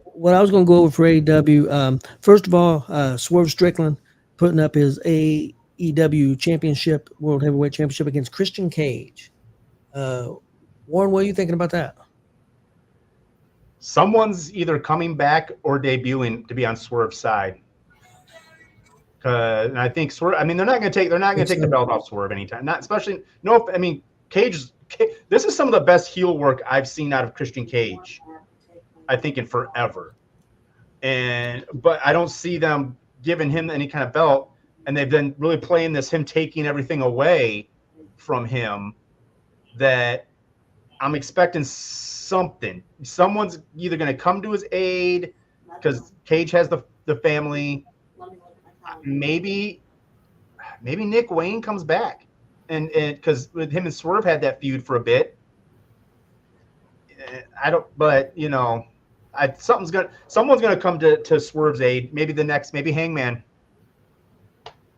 What I was going to go over for AEW, first of all, Swerve Strickland putting up his AEW championship, World Heavyweight Championship against Christian Cage. Warren, what are you thinking about that? Someone's either coming back or debuting to be on Swerve's side. And I think Swerve. I mean, they're not going to take the belt off Swerve anytime. Not especially. No, I mean, Cage. This is some of the best heel work I've seen out of Christian Cage, I think, in forever. But I don't see them giving him any kind of belt, and they've been really playing this him taking everything away from him. That I'm expecting something. Someone's either going to come to his aid because Cage has the family. Maybe Nick Wayne comes back, and because with him and Swerve had that feud for a bit. I don't, but someone's gonna come to Swerve's aid. Maybe Hangman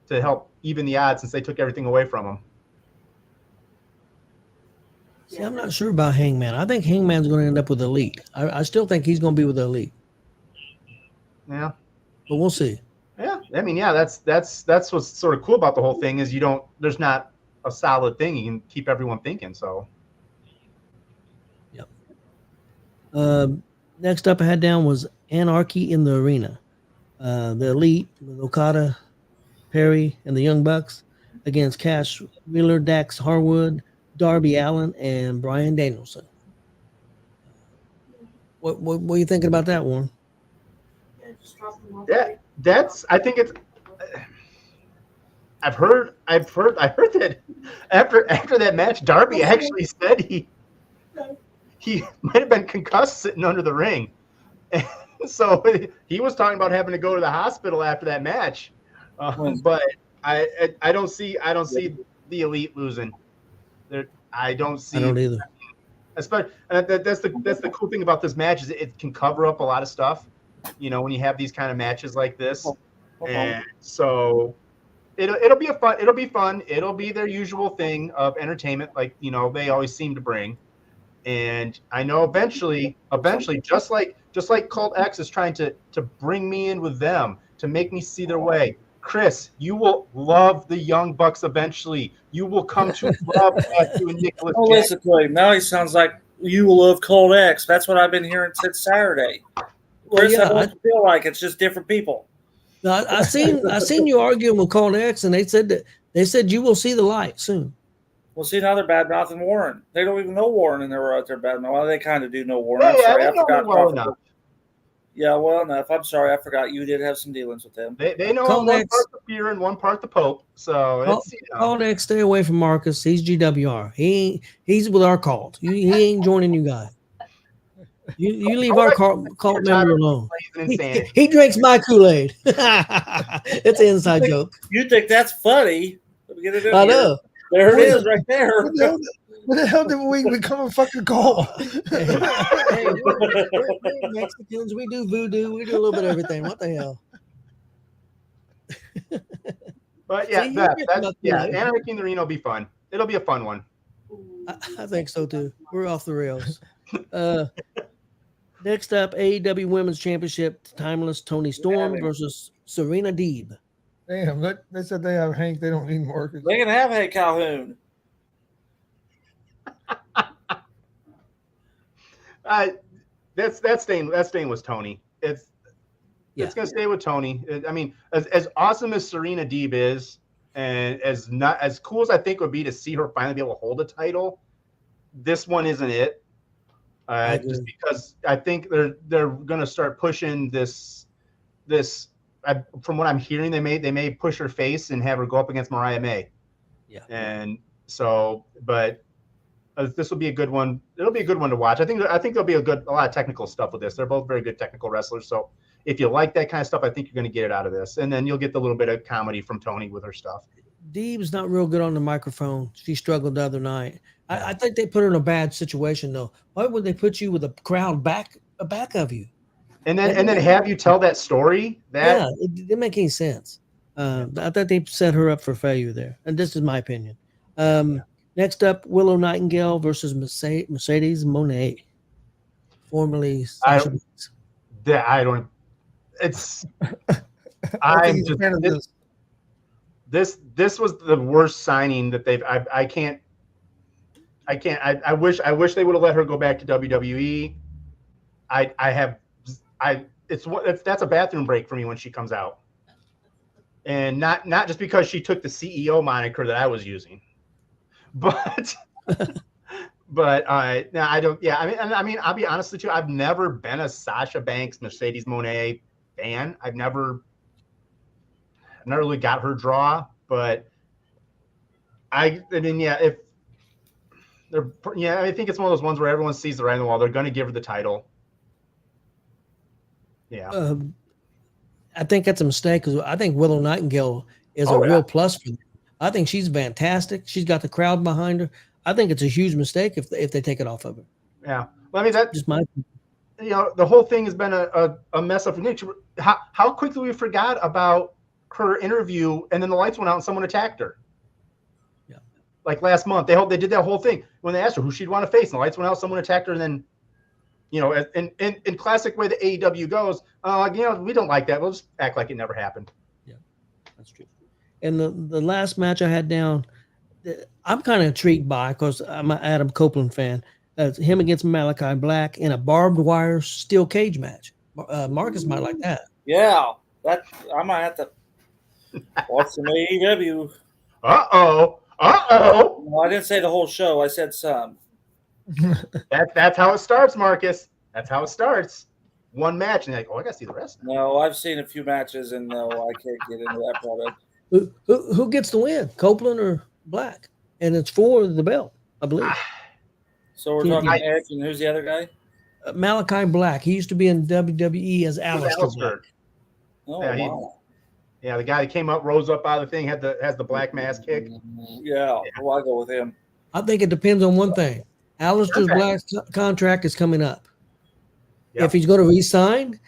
to help even the odds since they took everything away from him. See, I'm not sure about Hangman. I think Hangman's going to end up with Elite. I still think he's going to be with Elite. Yeah, but we'll see. Yeah, I mean, yeah, that's what's sort of cool about the whole thing is there's not a solid thing you can keep everyone thinking. So, yep. Next up I had down was Anarchy in the Arena. The Elite, with Okada, Perry, and the Young Bucks against Cash Wheeler, Dax Harwood, Darby Allin, and Bryan Danielson. What are you thinking about that, Warren? yeah, I think it's. I've heard that after that match, Darby actually said he might have been concussed sitting under the ring, and so he was talking about having to go to the hospital after that match. But I don't see the Elite losing. I don't either. Especially that's the cool thing about this match is it can cover up a lot of stuff. You know, when you have these kind of matches like this, and so it'll be fun. It'll be their usual thing of entertainment, like they always seem to bring. And I know eventually, just like Cult X is trying to bring me in with them to make me see their way. Chris, you will love the Young Bucks eventually. You will come to love Matthew and Nicholas. Oh, listen to him. Now he sounds like you will love Cold X. That's what I've been hearing since Saturday. Chris, yeah, I feel like it's just different people. I seen you arguing with Cold X, and they said you will see the light soon. Well, see, now they're bad mouthing Warren. They don't even know Warren, and they were out there bad mouthing. Well, they kind of do know Warren. I'm sorry, I forgot. Well enough. Yeah, well enough. I'm sorry, I forgot you did have some dealings with them. They know one part the Fear and one part the Pope. So Cold X, stay away from Marcus. He's G.W.R. He's with our cult. He ain't joining you guys. You leave our cult member alone. He drinks my Kool-Aid. It's an inside joke. You think that's funny? Let me get it in I know. There it is, right there. What the hell did we become a fucking cult? Hey, we're Mexicans. We do voodoo. We do a little bit of everything. What the hell? But yeah, Anarchy in the Arena will be fun. It'll be a fun one. I think so too. We're off the rails. Next up, AEW Women's Championship, Timeless Tony Storm versus Serena Deeb. Damn, they said they have Hank. They don't need Marcus. They can have Hank Calhoun. That staying was Tony. It's gonna stay with Tony. I mean, as awesome as Serena Deeb is, and as cool as I think it would be to see her finally be able to hold a title, this one isn't it. Just because I think they're gonna start pushing this. From what I'm hearing, they may push her face and have her go up against Mariah May. Yeah. And so, but this will be a good one. It'll be a good one to watch. I think there'll be a lot of technical stuff with this. They're both very good technical wrestlers. So if you like that kind of stuff, I think you're going to get it out of this. And then you'll get the little bit of comedy from Tony with her stuff. Deeb's not real good on the microphone. She struggled the other night. I think they put her in a bad situation though. Why would they put you with a crowd back of you? And then have you tell that story? It didn't make any sense. I thought they set her up for failure there. And this is my opinion. Next up, Willow Nightingale versus Mercedes Moné, formerly Sasha Banks. I don't. It's. I'm just. This was the worst signing that they've. I can't. I wish they would have let her go back to WWE. That's a bathroom break for me when she comes out, and not just because she took the CEO moniker that I was using, but I don't. Yeah, I mean, I'll be honest with you. I've never been a Sasha Banks, Mercedes Moné fan. I've never really got her draw, but I mean, yeah, if they're, yeah, I think it's one of those ones where everyone sees the writing on the wall. They're going to give her the title. Yeah. I think that's a mistake because I think Willow Nightingale is a real plus for them. I think she's fantastic. She's got the crowd behind her. I think it's a huge mistake if they take it off of her. Yeah. Well, I mean, just my opinion. the whole thing has been a mess up for Nick. How quickly we forgot about her interview, and then the lights went out and someone attacked her. Yeah. Like last month, they did that whole thing when they asked her who she'd want to face, and the lights went out, someone attacked her, and then, in classic way the AEW goes, we don't like that. We'll just act like it never happened. Yeah, that's true. And the last match I had down, I'm kind of intrigued by, because I'm an Adam Copeland fan. Him against Malachi Black in a barbed wire steel cage match. Marcus might like that. Yeah, I might have to watch some AEW. Uh-oh. Well, I didn't say the whole show. I said some. That's how it starts, Marcus. That's how it starts. One match, and you're like, I got to see the rest. No, I've seen a few matches, and no, I can't get into that product. Who gets the win, Copeland or Black? And it's for the belt, I believe. So we're talking Edge, and who's the other guy? Malachi Black. He used to be in WWE as Aleister Black. Oh, wow. Yeah, the guy that came up, rose up out of the thing, has the black mask kick. Yeah, well, I go with him. I think it depends on one thing. Aleister Black's contract is coming up. Yep. If he's going to re-sign,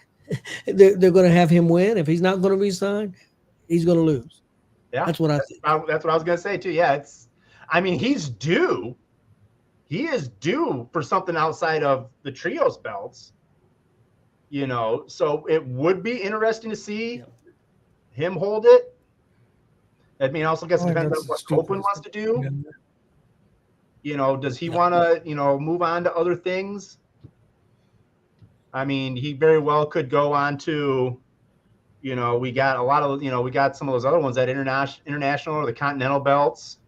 they're going to have him win. If he's not going to re-sign, he's going to lose. Yeah, that's what I think. That's what I was going to say too. Yeah, he's due. He is due for something outside of the trios belts. So it would be interesting to see him hold it. I mean, also gets depends on what Copeland wants to do. Does he want to, move on to other things? I mean, he very well could go on to, we got a lot of, we got some of those other ones that international or the continental belts.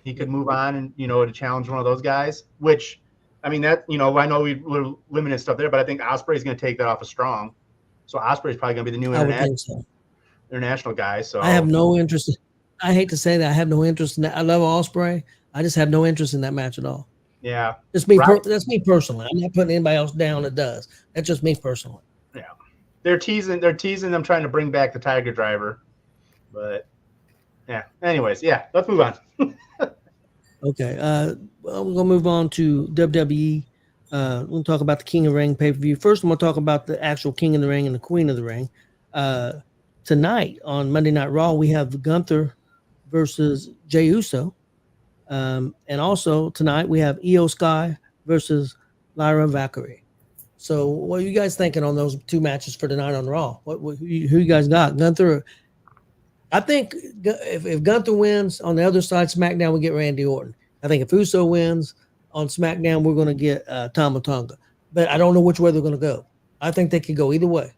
He could move on and, to challenge one of those guys, which, I mean, that, I know we're limited stuff there, but I think Ospreay's going to take that off of Strong. So Ospreay's probably going to be the new international guy. So I have no interest. I hate to say that. I have no interest in that. I love Ospreay. I just have no interest in that match at all. Yeah. That's me. That's me personally. I'm not putting anybody else down that does. That's just me personally. Yeah. They're teasing them trying to bring back the Tiger Driver. But yeah. Anyways, yeah, let's move on. Okay. Well, we're gonna move on to WWE. We'll talk about the King of the Ring pay-per-view. First, I'm gonna talk about the actual King of the Ring and the Queen of the Ring. Tonight on Monday Night Raw, we have Gunther versus Jey Uso. And also tonight we have Io Sky versus Lyra Valkyrie. So what are you guys thinking on those two matches for tonight on Raw? Who you guys got? Gunther. I think if Gunther wins on the other side, SmackDown, we get Randy Orton. I think if Uso wins on SmackDown, we're going to get Tama Tonga. But I don't know which way they're going to go. I think they could go either way.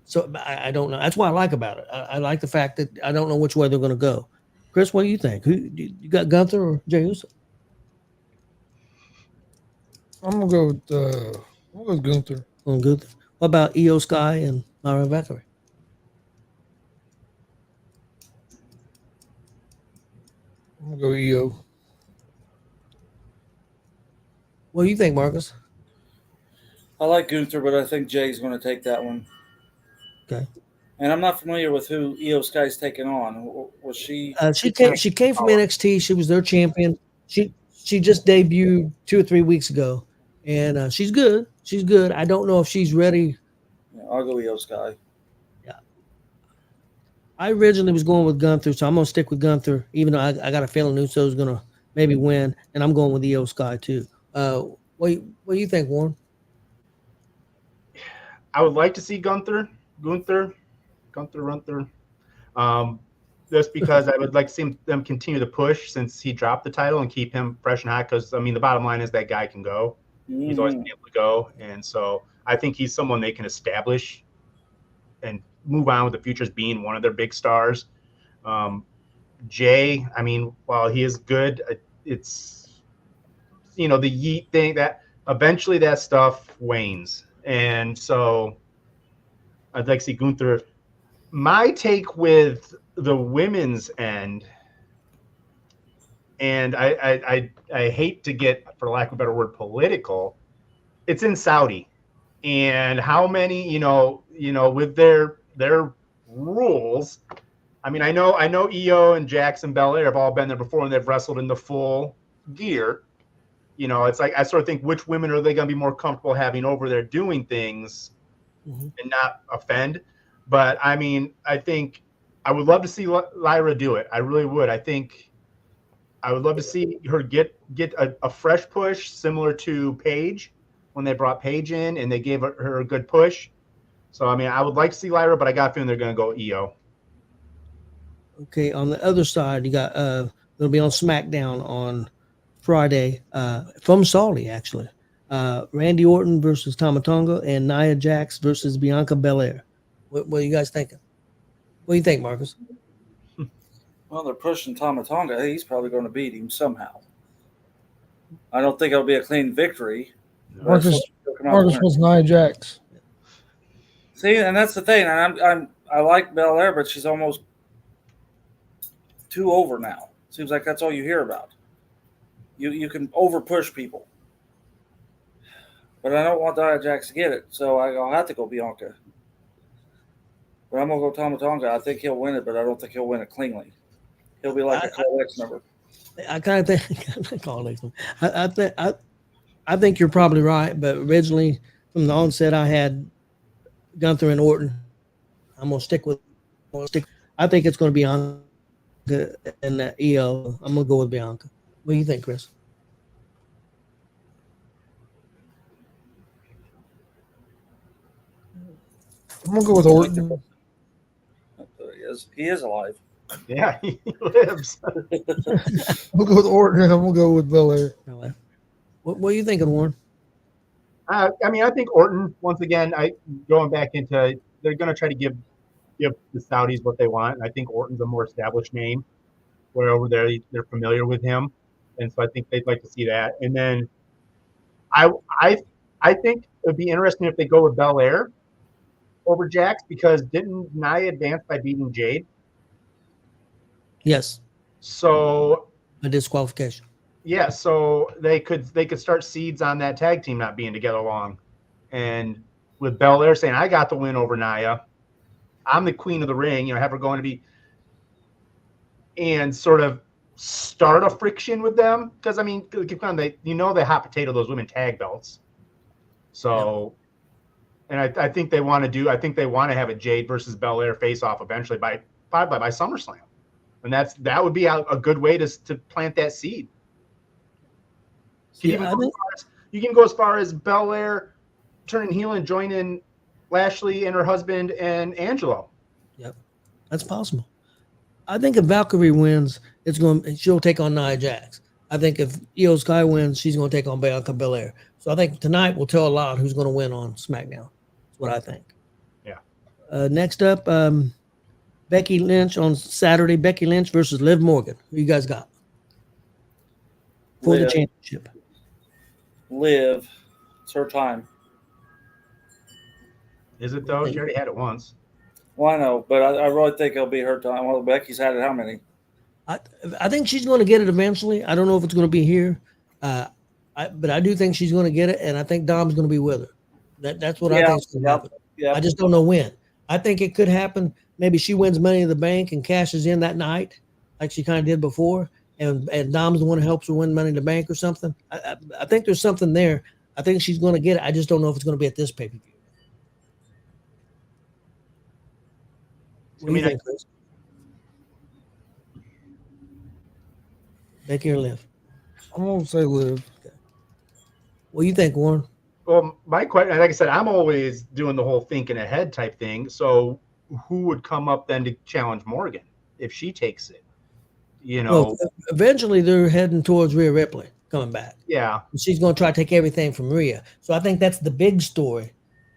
So I don't know. That's what I like about it. I like the fact that I don't know which way they're going to go. Chris, what do you think? You got Gunther or Jey Uso? I'm gonna go with Gunther. What about Io Sky and Lyra Valkyrie? I'm gonna go Io. What do you think, Marcus? I like Gunther, but I think Jay's going to take that one. Okay. And I'm not familiar with who Io Sky's taking on. Was she? She came from NXT. She was their champion. She just debuted 2 or 3 weeks ago, and she's good. She's good. I don't know if she's ready. Yeah, I'll go Io Sky. Yeah. I originally was going with Gunther, so I'm gonna stick with Gunther, even though I got a feeling Uso's gonna maybe win, and I'm going with Io Sky too. What do you think, Warren? I would like to see Gunther. Just because I would like to see them continue to push since he dropped the title and keep him fresh and hot. Because I mean, the bottom line is that guy can go. Mm-hmm. He's always been able to go, and so I think he's someone they can establish and move on with the future as being one of their big stars. Jay, I mean, while he is good, it's the yeet thing that eventually that stuff wanes, and so I'd like to see Gunther. My take with the women's end, and I hate to get, for lack of a better word, political. It's in Saudi, and how many, with their rules. I mean, I know Io and Jackson Belair have all been there before, and they've wrestled in the full gear. you know, it's like I sort of think which women are they going to be more comfortable having over there doing things and not offend. But I mean, I think I would love to see Lyra do it. I really would. I think I would love to see her get a fresh push similar to Paige when they brought Paige in and they gave her a good push. So, I mean, I would like to see Lyra, but I got a feeling they're going to go EO. Okay, on the other side, you got they'll be on SmackDown on Friday from Saudi, actually. Randy Orton versus Tama Tonga and Nia Jax versus Bianca Belair. What are you guys thinking? What do you think, Marcus? Well, they're pushing Tama Tonga. He's probably going to beat him somehow. I don't think it'll be a clean victory. Marcus was Nia Jax. See, and that's the thing. And I like Belair, but she's almost too over now. Seems like that's all you hear about. You can over push people, but I don't want Nia Jax to get it, so I'll have to go Bianca. But I'm gonna go Tama Tonga. I think he'll win it, but I don't think he'll win it cleanly. He'll be like a Call X number. I kind of think I think you're probably right, but originally from the onset I had Gunther and Orton. I'm gonna stick. I think it's gonna be Bianca and EO. I'm gonna go with Bianca. What do you think, Chris? I'm gonna go with Orton. He is alive. Yeah, he lives. We'll go with Orton and I'm gonna go with Belair. What are you thinking, Warren? I mean, I think Orton, once again, going back into, they're going to try to give the Saudis what they want. I think Orton's a more established name, where over there they're familiar with him, and so I think they'd like to see that. And then I think it would be interesting if they go with Belair over Jax, because didn't Nia advance by beating Jade? Yes. So a disqualification. Yeah, so they could start seeds on that tag team not being together long, and with Belair saying, "I got the win over Nia, I'm the queen of the ring," have her going to be, and sort of start a friction with them, because I mean, they hot potato those women tag belts, so, and I think they want to have a Jade versus Belair face off eventually by SummerSlam, and that would be a good way to plant that seed. You can go as far as Belair turning heel and joining Lashley and her husband and Angelo. Yep, that's possible. I think if Valkyrie wins, she'll take on Nia Jax. I think if Io Sky wins, she's going to take on Bianca Belair. So I think tonight will tell a lot who's going to win on SmackDown. That's what I think. Yeah. Next up, Becky Lynch on Saturday. Becky Lynch versus Liv Morgan. Who you guys got for the championship? Liv, it's her time. Is it though? She already had it once. Well, I know, but I really think it'll be her time. Well, Becky's had it how many? I think she's going to get it eventually. I don't know if it's going to be here, but I do think she's going to get it, and I think Dom's going to be with her. That's what I think is going to happen. Yeah. I just don't know when. I think it could happen. Maybe she wins Money in the Bank and cashes in that night, like she kind of did before. And Dom's the one who helps her win Money in the Bank or something. I think there's something there. I think she's going to get it. I just don't know if it's going to be at this pay-per-view. What do you think, Chris? Becky or Liv? I'm going to say Liv. Okay. What do you think, Warren? Well, my question, like I said, I'm always doing the whole thinking ahead type thing. So who would come up then to challenge Morgan if she takes it? Well, eventually they're heading towards Rhea Ripley coming back. Yeah. She's going to try to take everything from Rhea. So I think that's the big story.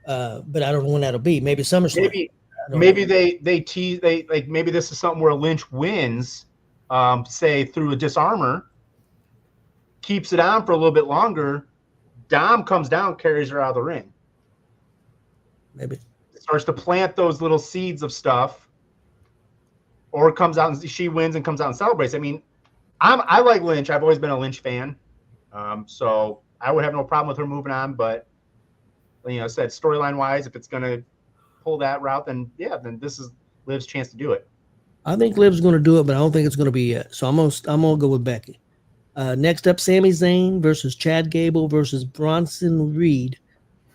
But I don't know when that'll be. Maybe SummerSlam. Maybe they tease, maybe this is something where Lynch wins, say through a disarmor, keeps it on for a little bit longer. Dom comes down, carries her out of the ring. Maybe starts to plant those little seeds of stuff. Or comes out and she wins and comes out and celebrates. I mean, I like Lynch. I've always been a Lynch fan, so I would have no problem with her moving on. But said storyline wise, if it's going to pull that route, then this is Liv's chance to do it. I think Liv's going to do it, but I don't think it's going to be yet. So I'm gonna go with Becky. Next up, Sami Zayn versus Chad Gable versus Bronson Reed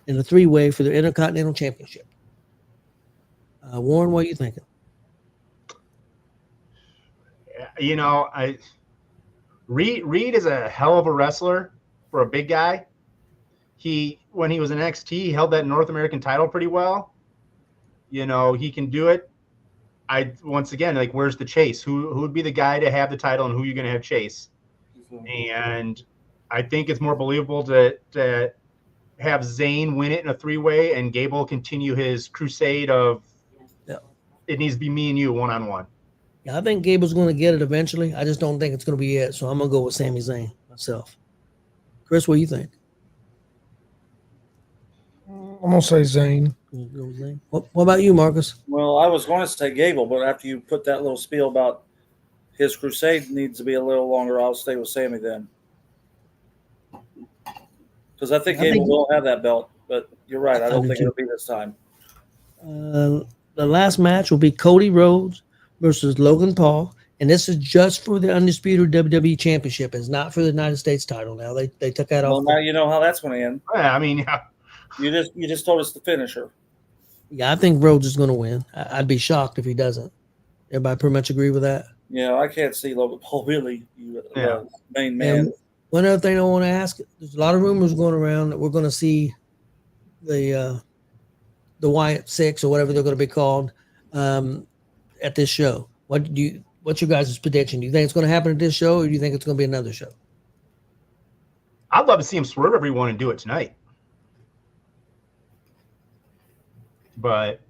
in a 3-way for the Intercontinental Championship. Warren, what are you thinking? You know, Reed is a hell of a wrestler for a big guy. When he was in NXT, he held that North American title pretty well. You know, he can do it. Once again, like, where's the chase? Who would be the guy to have the title, and who are you going to have chase? And I think it's more believable to have Zayn win it in a 3-way and Gable continue his crusade of it needs to be me and you one-on-one. Yeah, I think Gable's going to get it eventually. I just don't think it's going to be it. So I'm going to go with Sami Zayn myself. Chris, what do you think? I'm going to say Zayn. What about you, Marcus? Well, I was going to say Gable, but after you put that little spiel about his crusade needs to be a little longer, I'll stay with Sammy then. Because I think Gable will have that belt, but you're right. I don't think it'll be this time. The last match will be Cody Rhodes versus Logan Paul, and this is just for the undisputed WWE Championship. It's not for the United States title. Now they took that off. Well, now you know how that's going to end. Yeah, I mean, yeah. You just told us the finisher. Yeah, I think Rhodes is going to win. I'd be shocked if he doesn't. Everybody pretty much agree with that. Yeah, I can't see Logan Paul really main man. And one other thing I want to ask: there's a lot of rumors going around that we're going to see the Wyatt Six or whatever they're going to be called at this show. What's your guys' prediction? Do you think it's going to happen at this show, or do you think it's going to be another show? I'd love to see him swerve everyone and do it tonight. But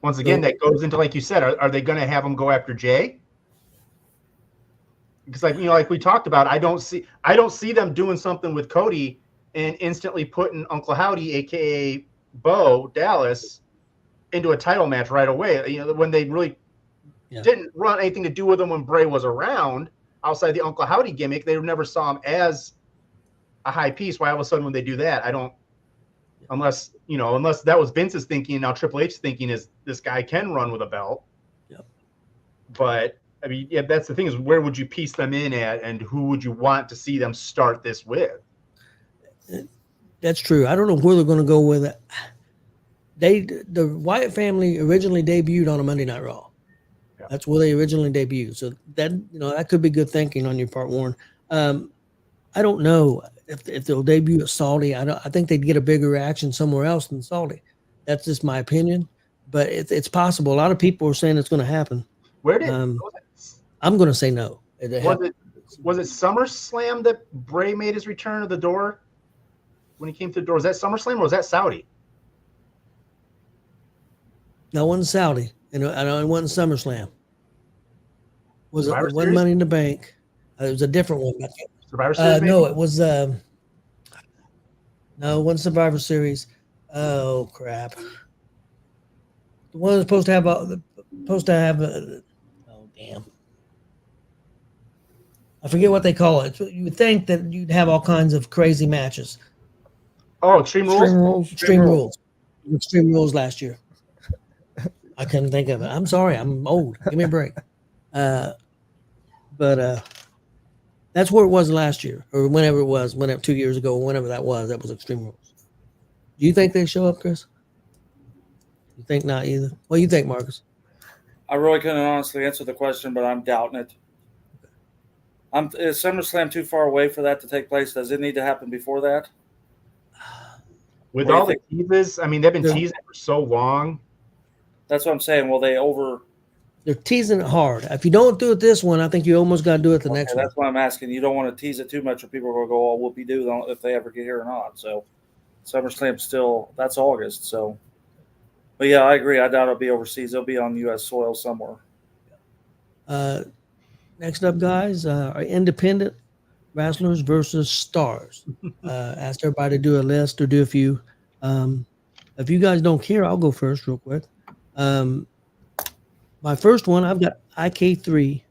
once again, that goes into, like you said, are they going to have him go after Jay? Because, like we talked about, I don't see them doing something with Cody and instantly putting Uncle Howdy, aka Bo Dallas, into a title match right away. You know, when they really didn't want anything to do with him when Bray was around, outside the Uncle Howdy gimmick, they never saw him as a high piece. Why all of a sudden when they do that, I don't. Unless that was Vince's thinking, now Triple H's thinking is this guy can run with a belt. Yep. But I mean, yeah, that's the thing, is where would you piece them in at, and who would you want to see them start this with? That's true. I don't know where they're going to go with it. The Wyatt family originally debuted on a Monday Night Raw. Yeah. That's where they originally debuted. So that could be good thinking on your part, Warren. I don't know if they'll debut at Saudi. I think they'd get a bigger reaction somewhere else than Saudi. That's just my opinion, but it's possible. A lot of people are saying it's going to happen. Where did I'm going to say no. Was it SummerSlam that Bray made his return to the door? When he came to the door, was that SummerSlam or was that Saudi? No, it wasn't Saudi, and it wasn't SummerSlam. Was it Series? one Money in the Bank? It was a different one. Survivor Series? No, it was no, it wasn't Survivor Series. Oh crap! The one that's supposed to have oh damn! I forget what they call it. You would think that you'd have all kinds of crazy matches. Oh, Extreme Rules. Extreme Rules last year. I couldn't think of it. I'm sorry. I'm old. Give me a break. But that's where it was last year, or whenever it was, 2 years ago, whenever that was Extreme Rules. Do you think they show up, Chris? You think not either? What do you think, Marcus? I really couldn't honestly answer the question, but I'm doubting it. Is SummerSlam too far away for that to take place? Does it need to happen before that? With all the teases, I mean, they've been teasing for so long. That's what I'm saying. Will they They're teasing it hard. If you don't do it this one, I think you almost got to do it the next one. That's why I'm asking. You don't want to tease it too much, or people are going to go all whoopie-doo if they ever get here or not. So SummerSlam's that's August. So, but yeah, I agree. I doubt it'll be overseas. It'll be on U.S. soil somewhere. Next up, guys, are independent wrestlers versus stars. Asked everybody to do a list or do a few. If you guys don't care, I'll go first real quick. My first one, I've got IK3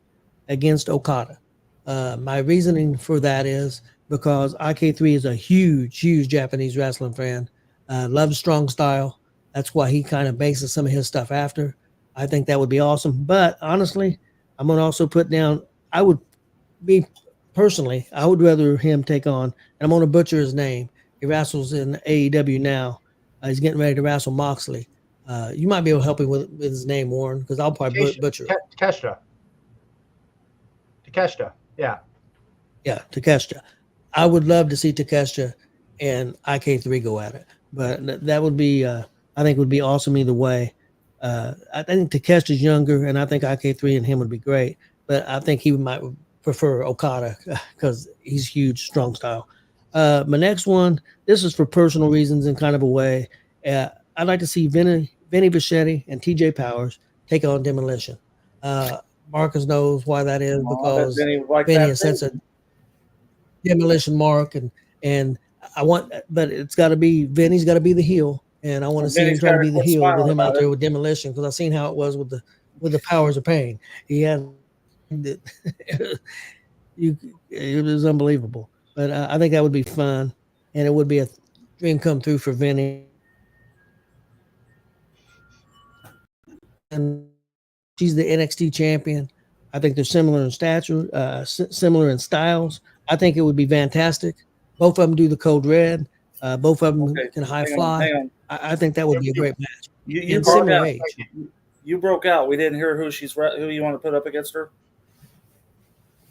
against Okada. My reasoning for that is because IK3 is a huge Japanese wrestling fan. Loves strong style. That's why he kind of bases some of his stuff after. I think that would be awesome. But honestly, I'm going to also put down, I would be personally, I would rather him take on, and I'm going to butcher his name. He wrestles in AEW now. He's getting ready to wrestle Moxley. You might be able to help him with his name, Warren, because I'll probably butcher it. Takeshita. Yeah. Yeah, Takeshita. I would love to see Takeshita and IK3 go at it, but that would be, I think, would be awesome either way. I think Takeshita's younger, and I think IK3 and him would be great, but I think he might prefer Okada because he's huge, strong style. My next one, this is for personal reasons in kind of a way. I'd like to see Vinny Bichetti and TJ Powers take on Demolition. Marcus knows why that is because Vinny has sets a demolition mark, and I want, but it's got to be Vinny's got to be the heel, and I want to see him try to be the heel with him out there with Demolition because I've seen how it was with the Powers of Pain. He had it was unbelievable, but I think that would be fun, and it would be a dream come true for Vinny. And she's the NXT champion. I think they're similar in stature, similar in styles. I think it would be fantastic. Both of them do the code red. Both of them can high fly. Hang on. I think that would be a great match. You broke out. Age. You broke out. We didn't hear who you want to put up against her.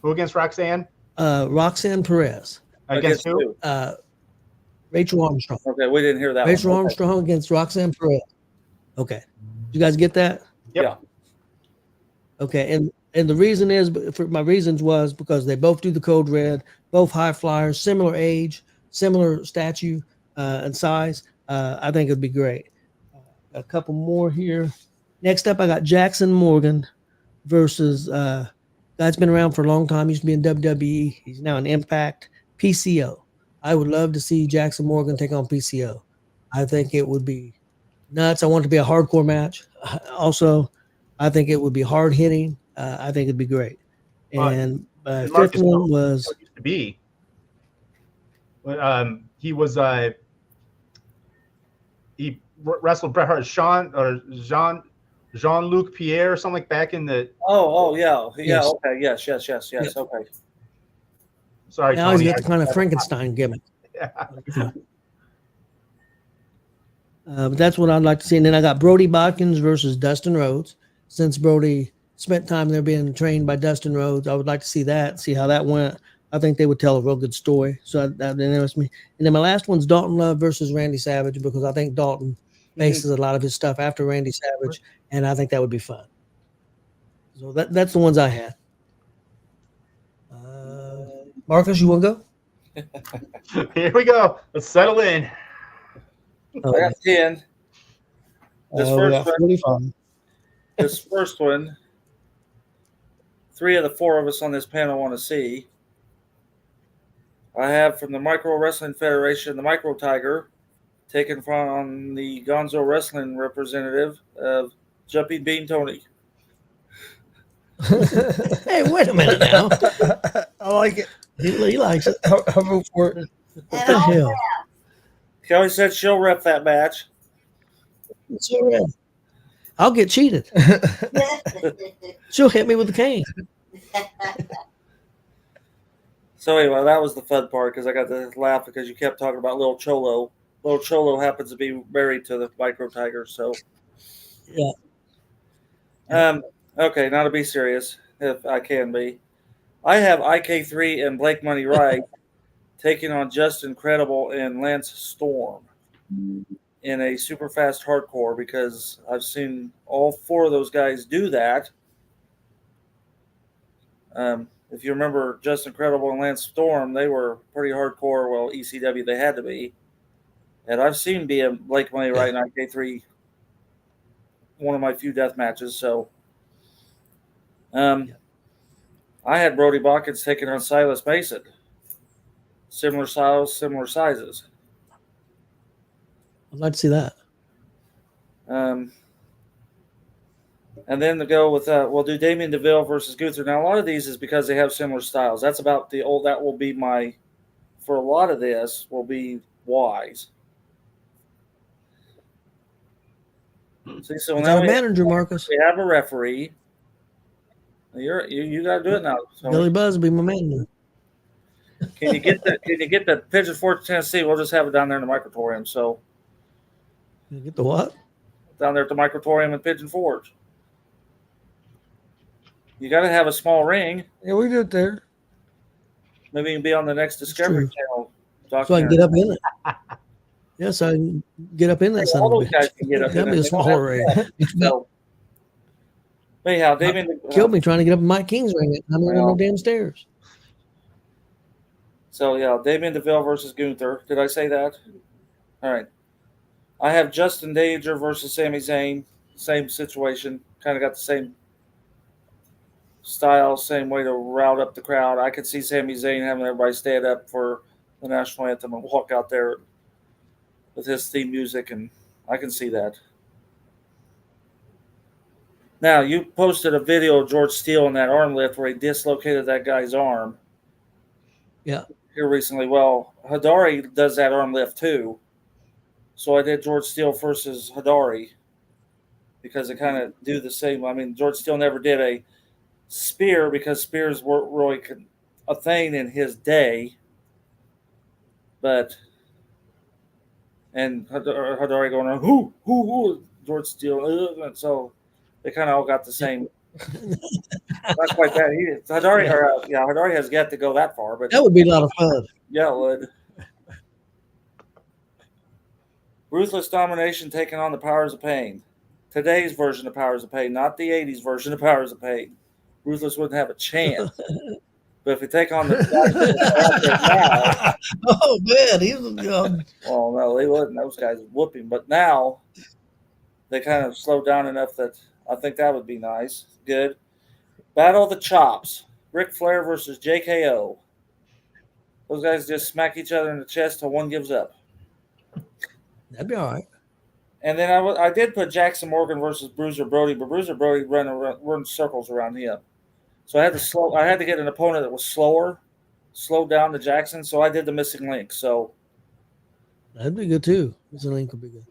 Who against Roxanne? Roxanne Perez. Against who? Rachel Armstrong. Okay, we didn't hear that. Rachel Armstrong against Roxanne Perez. Okay, you guys get that? Yep. Yeah. Okay, and the reason is, for my reasons was because they both do the code red, both high flyers, similar age, similar stature and size. I think it'd be great. A couple more here. Next up, I got Jackson Morgan versus guy's been around for a long time. He used to be in WWE. He's now in Impact. PCO. I would love to see Jackson Morgan take on PCO. I think it would be nuts. I want it to be a hardcore match. Also, I think it would be hard hitting. I think it'd be great. And fifth one was used to be. He was he wrestled Bret Hart, Jean-Luc Pierre or something like back in the. Yeah. Yes. Okay. Yes. Okay. Sorry, now Tony, he's got the kind of Frankenstein gimmick. Yeah. But that's what I'd like to see. And then I got Brody Bodkins versus Dustin Rhodes. Since Brody spent time there being trained by Dustin Rhodes, I would like to see that, see how that went. I think they would tell a real good story. So that interests me. And then my last one's Dalton Love versus Randy Savage, because I think Dalton bases a lot of his stuff after Randy Savage, and I think that would be fun. So that's the ones I had. Marcus, you want to go? Here we go. Let's settle in. I got 10. This first one, 3 of the 4 of us on this panel want to see. I have from the Micro Wrestling Federation, the Micro Tiger, taken from the Gonzo Wrestling representative of Jumping Bean Tony. Hey, wait a minute now. I like it. He likes it. I'll vote for it. What the hell? Kelly said she'll rep that match. I'll get cheated. She'll hit me with the cane. So anyway, that was the fun part because I got to laugh because you kept talking about Lil Cholo. Lil Cholo happens to be married to the Micro Tiger, so yeah. Okay, now to be serious, if I can be, I have IK3 and Blake Money Right taking on Justin Credible and Lance Storm in a super fast hardcore because I've seen all 4 of those guys do that. If you remember Justin Credible and Lance Storm, they were pretty hardcore. Well, ECW they had to be. And I've seen Blake Money Right and IK3 one of my few death matches. So I had Brody Bodkins taking on Silas Mason. Similar styles, similar sizes. I'd like to see that. And then to go with we'll do Damien DeVille versus Gunther. Now a lot of these is because they have similar styles. That's about that will be my, for a lot of this will be wise. See, so It's now our manager, Marcus. We have a referee. You got to do it now. Billy Buzz will be my manager. Can you get the Pigeon Forge, Tennessee? We'll just have it down there in the microtorium. So You get the what? down there at the microtorium in Pigeon Forge. You got to have a small ring. Yeah, we do it there. Maybe you can be on the next Discovery true. Channel. So I can get up in it. Yes, I can get up in that son of a All those guys bitch. can get up That'd in be it. a They don't smaller have ring. to have- So, anyhow, Damien Killed me trying to get up in Mike King's ring. I'm not on no damn stairs. So yeah, Damien DeVille versus Gunther. Did I say that? All right. I have Justin Danger versus Sami Zayn. Same situation. Kind of got the same style, same way to route up the crowd. I could see Sami Zayn having everybody stand up for the national anthem and walk out there with his theme music, and I can see that. Now, you posted a video of George Steele in that arm lift where he dislocated that guy's arm. Yeah. Here recently. Well, Hidari does that arm lift too. So I did George Steele versus Hidari because they kind of do the same. I mean, George Steele never did a spear because spears weren't really a thing in his day. And Hidari going around, who, George Steele. And so they kind of all got the same. Not quite that. Hidari has yet to go that far, but That would be a lot of fun. yeah, it would. Ruthless Domination taking on the Powers of Pain. Today's version of Powers of Pain, not the 80s version of Powers of Pain. Ruthless wouldn't have a chance. But if you take on the now, Oh man, he was well, no, they wouldn't. Those guys would whoop him. But now they kind of slowed down enough that I think that would be nice. Good. Battle of the Chops. Ric Flair versus JKO. Those guys just smack each other in the chest till one gives up. that'd be all right. And then I did put Jackson Morgan versus Bruiser Brody, but Bruiser Brody run circles around him. So I had to get an opponent that was slow down to Jackson. So I did the missing link. So That'd be good too. Missing link would be good.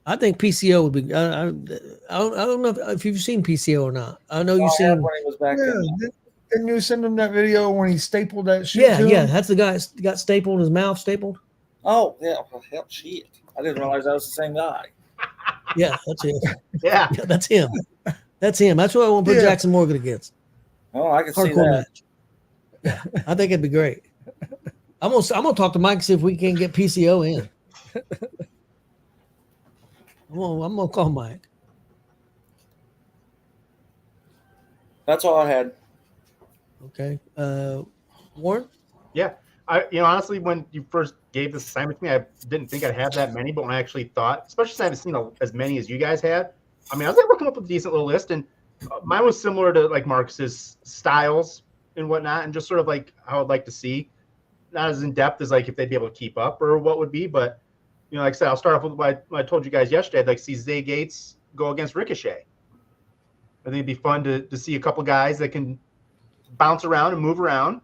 I think PCO would be. I don't know if you've seen PCO or not. I know you've seen. when he was back Yeah, then. didn't you send him that video when he stapled that shit? Yeah, to yeah. him? That's the guy that got stapled, his mouth stapled. Oh yeah, well, hell, shit! I didn't realize that was the same guy. Yeah, that's it. Yeah. Yeah, that's him. That's him. That's what I want to put Yeah. Jackson Morgan against. Oh, I can see Hardcore that. match. I think it'd be great. I'm gonna talk to Mike and see if we can get PCO in. I'm gonna call Mike. That's all I had. Okay. Warren? Yeah. Honestly, when you first gave this assignment to me, I didn't think I'd have that many, but when I actually thought, especially since I haven't seen as many as you guys had, I mean, I was able to come up with a decent little list, and mine was similar to like Marcus's styles and whatnot, and just sort of like how I'd like to see. Not as in depth as like if they'd be able to keep up or what would be, but like I said, I'll start off with what I told you guys yesterday. I'd like to see Zay Gates go against Ricochet. I think it'd be fun to see a couple guys that can bounce around and move around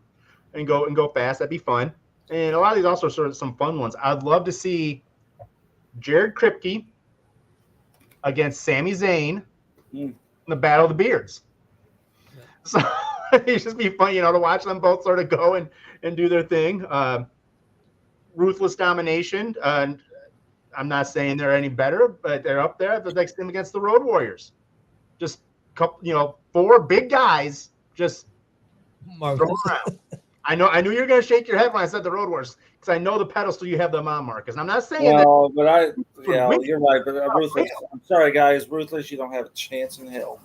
and go fast. That'd be fun. And a lot of these also sort of some fun ones. I'd love to see Jared Kripke against Sami Zayn in the Battle of the Beards. So it'd just be fun, to watch them both sort of go and do their thing. Ruthless Domination. I'm not saying they're any better, but they're up there. The next team against the Road Warriors. Just couple, 4 big guys just throw them around. I knew you were going to shake your head when I said the Road Warriors because I know the pedestal you have them on, Marcus. And I'm not saying Well, but you're right. But Ruthless, I'm sorry, guys. Ruthless, you don't have a chance in hell.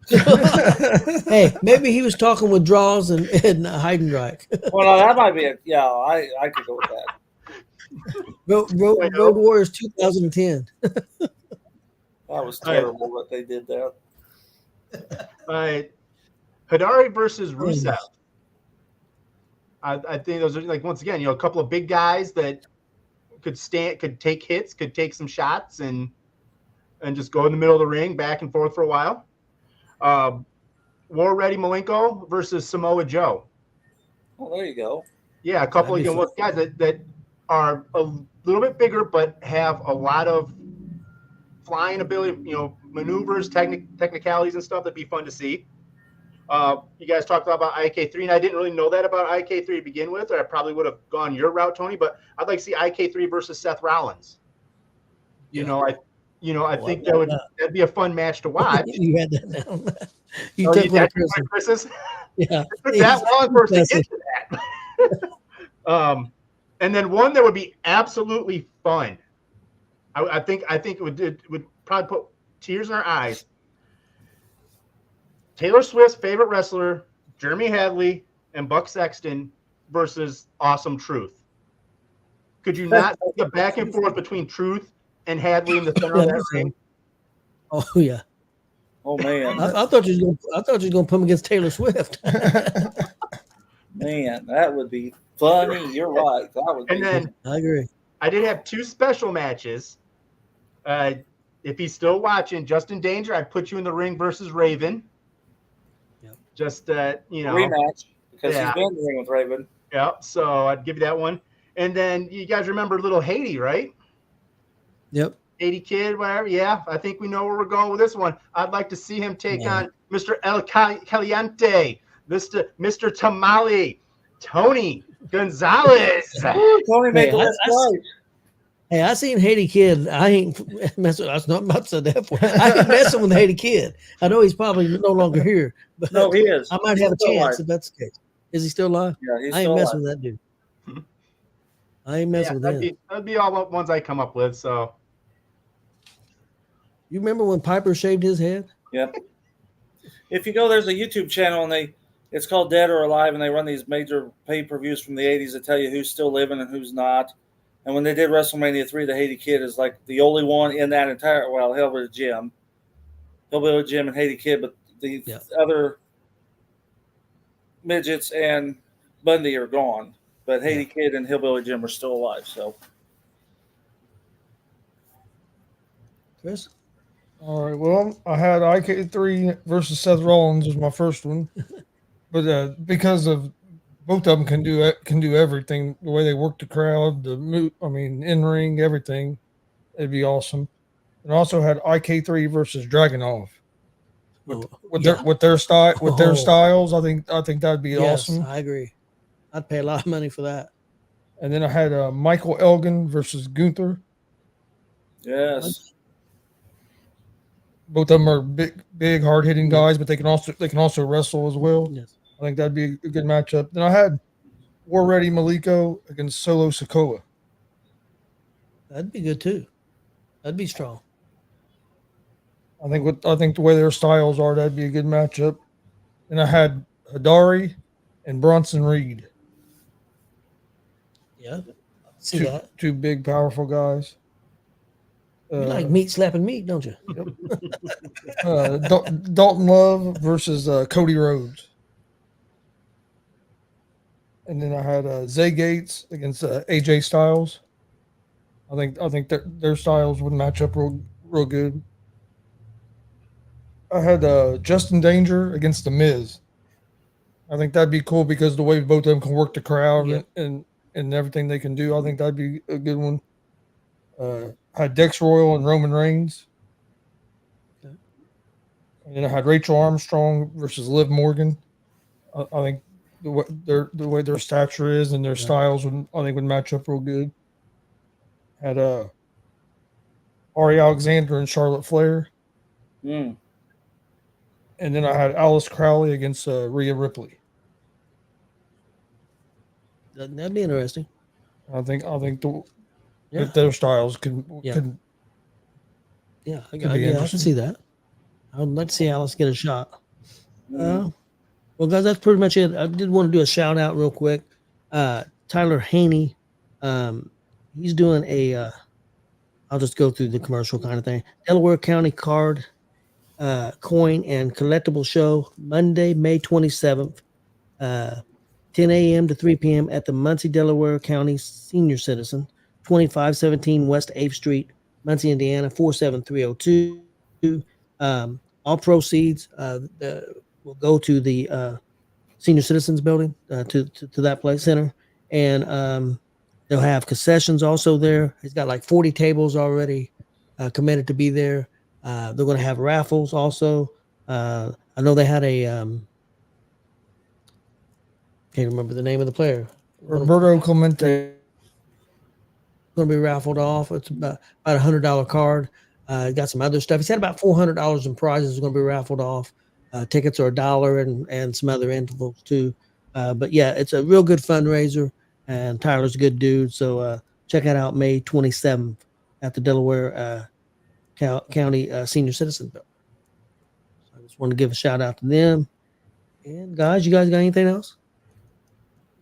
Hey, maybe he was talking with Draws and Heidenreich. Well, that might be it. Yeah, I could go with that. Road Warriors 2010. That was terrible what they did there. All right. Hidari versus Rusev. I think those are once again, a couple of big guys that could take hits, could take some shots and just go in the middle of the ring back and forth for a while. War Ready Malenko versus Samoa Joe. Well, there you go. Yeah, a couple of guys that are a little bit bigger but have a lot of flying ability, maneuvers, technicalities and stuff that'd be fun to see. You guys talked about IK3, and I didn't really know that about IK3 to begin with, or I probably would have gone your route, Tony. But I'd like to see IK3 versus Seth Rollins. You know, I think that'd be a fun match to watch. You had that down. You Oh, took you one got of Chris's. Chris's? Yeah. It took that long for us to get to that. And then one that would be absolutely fun. I think it would probably put tears in our eyes. Taylor Swift's favorite wrestler, Jeremy Hadley, and Buck Sexton versus Awesome Truth. Could you not see a back and forth between Truth and Hadley in the center of that ring? Oh yeah. Oh man, I thought you was gonna put him against Taylor Swift. man, that would be funny. You're right. That would. And then I agree. I did have two special matches. If he's still watching, Justin Danger, I'd put you in the ring versus Raven. Yep. Just rematch because he's been in the ring with Raven. Yeah, so I'd give you that one. And then you guys remember little Haiti, right? Yep. Haiti Kid, whatever. Yeah, I think we know where we're going with this one. I'd like to see him take on Mr. El Caliente, Mr. Tamale, Tony Gonzalez. Tony made the list right. Hey, I seen Haiti Kid. I ain't messing. I was not about to say that. I ain't messing with Haiti Kid. I know he's probably no longer here, but No, he is. I might have a He's still chance alive. if that's the case. Is he still alive? Yeah, he's I ain't still messing alive. with that dude. I ain't messing with him. That'd be all the ones I come up with. So You remember when Piper shaved his head? Yep. If you go, there's a YouTube channel and it's called Dead or Alive, and they run these major pay-per-views from the 80s that tell you who's still living and who's not. And when they did WrestleMania 3, the Haiti Kid is like the only one in that entire, well, Hillbilly Jim and Haiti Kid, but the other midgets and Bundy are gone. But Haiti Kid and Hillbilly Jim are still alive. So, Chris? All right. Well, I had IK3 versus Seth Rollins was my first one, but because of both of them can do everything. The way they work the crowd, in ring, everything, it'd be awesome. And I also had IK3 versus Dragunov. With their styles, I think that'd be awesome. I agree. I'd pay a lot of money for that. And then I had Michael Elgin versus Gunther. yes. Both of them are big, hard hitting guys, but they can also wrestle as well. Yes. I think that'd be a good matchup. Then I had War Ready Maliko against Solo Sikoa. That'd be good too. That'd be strong. I think the way their styles are, that'd be a good matchup. And I had Hidari and Bronson Reed. Yeah, see that. Two big, powerful guys. You like meat slapping meat, don't you? Dalton Love versus Cody Rhodes. And then I had Zay Gates against AJ Styles. I think their styles would match up real good. I had Justin Danger against The Miz. I think that'd be cool because the way both of them can work the crowd and everything they can do. I think that'd be a good one. I had Dex Royal and Roman Reigns. Okay. And then I had Rachel Armstrong versus Liv Morgan. I think the way their stature is and their styles would match up real good. Had Ari Alexander and Charlotte Flair. Mm. And then I had Alice Crowley against Rhea Ripley. That'd be interesting. I think that their styles could I can see that. I would like to see Alice get a shot. Well, guys, that's pretty much it. I did want to do a shout out real quick. Tyler Haney, he's doing a. I'll just go through the commercial kind of thing. Delaware County Card, Coin, and Collectible Show, Monday, May 27th, 10 a.m. to 3 p.m. at the Muncie, Delaware County Senior Citizen, 2517 West 8th Street, Muncie, Indiana, 47302. All proceeds will go to the Senior Citizens Building, to that place center. And they'll have concessions also there. He's got like 40 tables already committed to be there. They're going to have raffles also. I know they had a Can't remember the name of the player. Roberto Clemente. Going to be raffled off. It's about $100 card. Got some other stuff. He's had about $400 in prizes going to be raffled off. Tickets are $1 and some other envelopes too. But yeah, it's a real good fundraiser, and Tyler's a good dude. So check it out May 27th at the Delaware County Senior Citizen Bill. So I just want to give a shout out to them. And guys, you guys got anything else?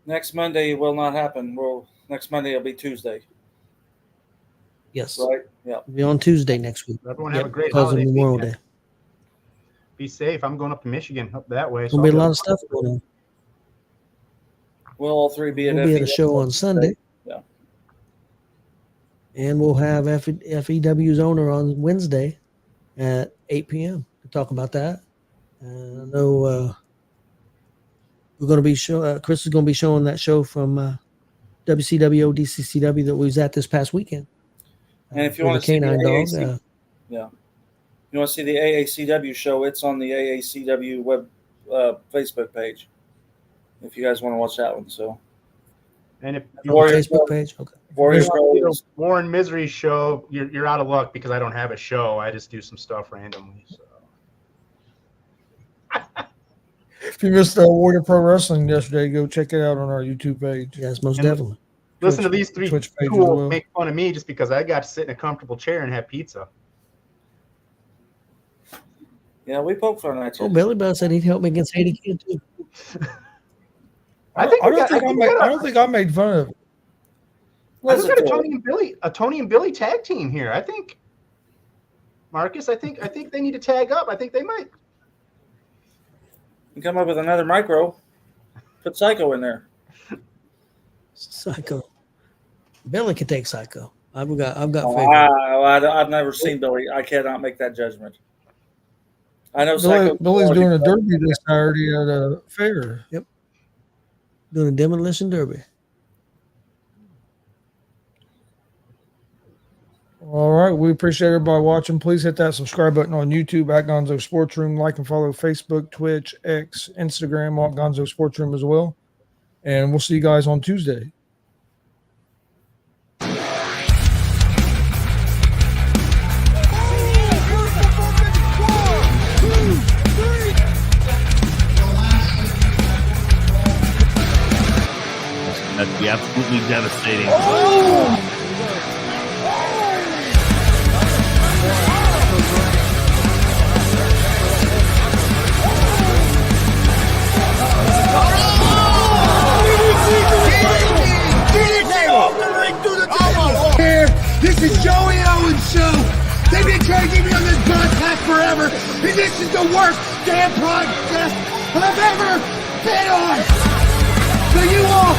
Next Monday will not happen. Next Monday will be Tuesday. Yes. Right? Yeah. We'll be on Tuesday next week. Everyone have a great because of holiday Memorial weekend. Day. Be safe. I'm going up to Michigan up that way. There's going to be a lot of stuff going on. We'll all three be at We'll be at a show on Sunday. Yeah. And we'll have FEW's owner on Wednesday at 8 p.m. to talk about that. And I know we're going to be Chris is going to be showing that show from WCW DCCW that we was at this past weekend. And if you want to see the Canine Dog, yeah, you want to see the AACW show, it's on the AACW web Facebook page. If you guys want to watch that one, so. And if Facebook page, okay. Warren Misery's show, you're out of luck because I don't have a show. I just do some stuff randomly. So. If you missed Warrior Pro Wrestling yesterday, go check it out on our YouTube page. Yes, most definitely. Listen to these three Twitch page cool as well. make fun of me just because I got to sit in a comfortable chair and have pizza. Yeah, we poked fun at you. Oh, Billy Bell said he'd help me against Haiti Kid too. I don't think I made fun of it. I just got a Tony and Billy tag team here. I think Marcus. I think they need to tag up. I think they might. You come up with another micro. Put Psycho in there. Psycho. Billy can take Psycho. I've got. I've never seen Billy. I cannot make that judgment. I know Psycho. Billy's doing a derby this Saturday at a fair. Yep. Doing a demolition derby. All right. We appreciate everybody watching. Please hit that subscribe button on YouTube at Gonzo Sports Room. Like and follow Facebook, Twitch, X, Instagram at Gonzo Sports Room as well. And we'll see you guys on Tuesday. That'd be absolutely devastating. This is Joey Owens' show. They've been trying to get me on this broadcast forever, and this is the worst damn broadcast I've ever been on. So you all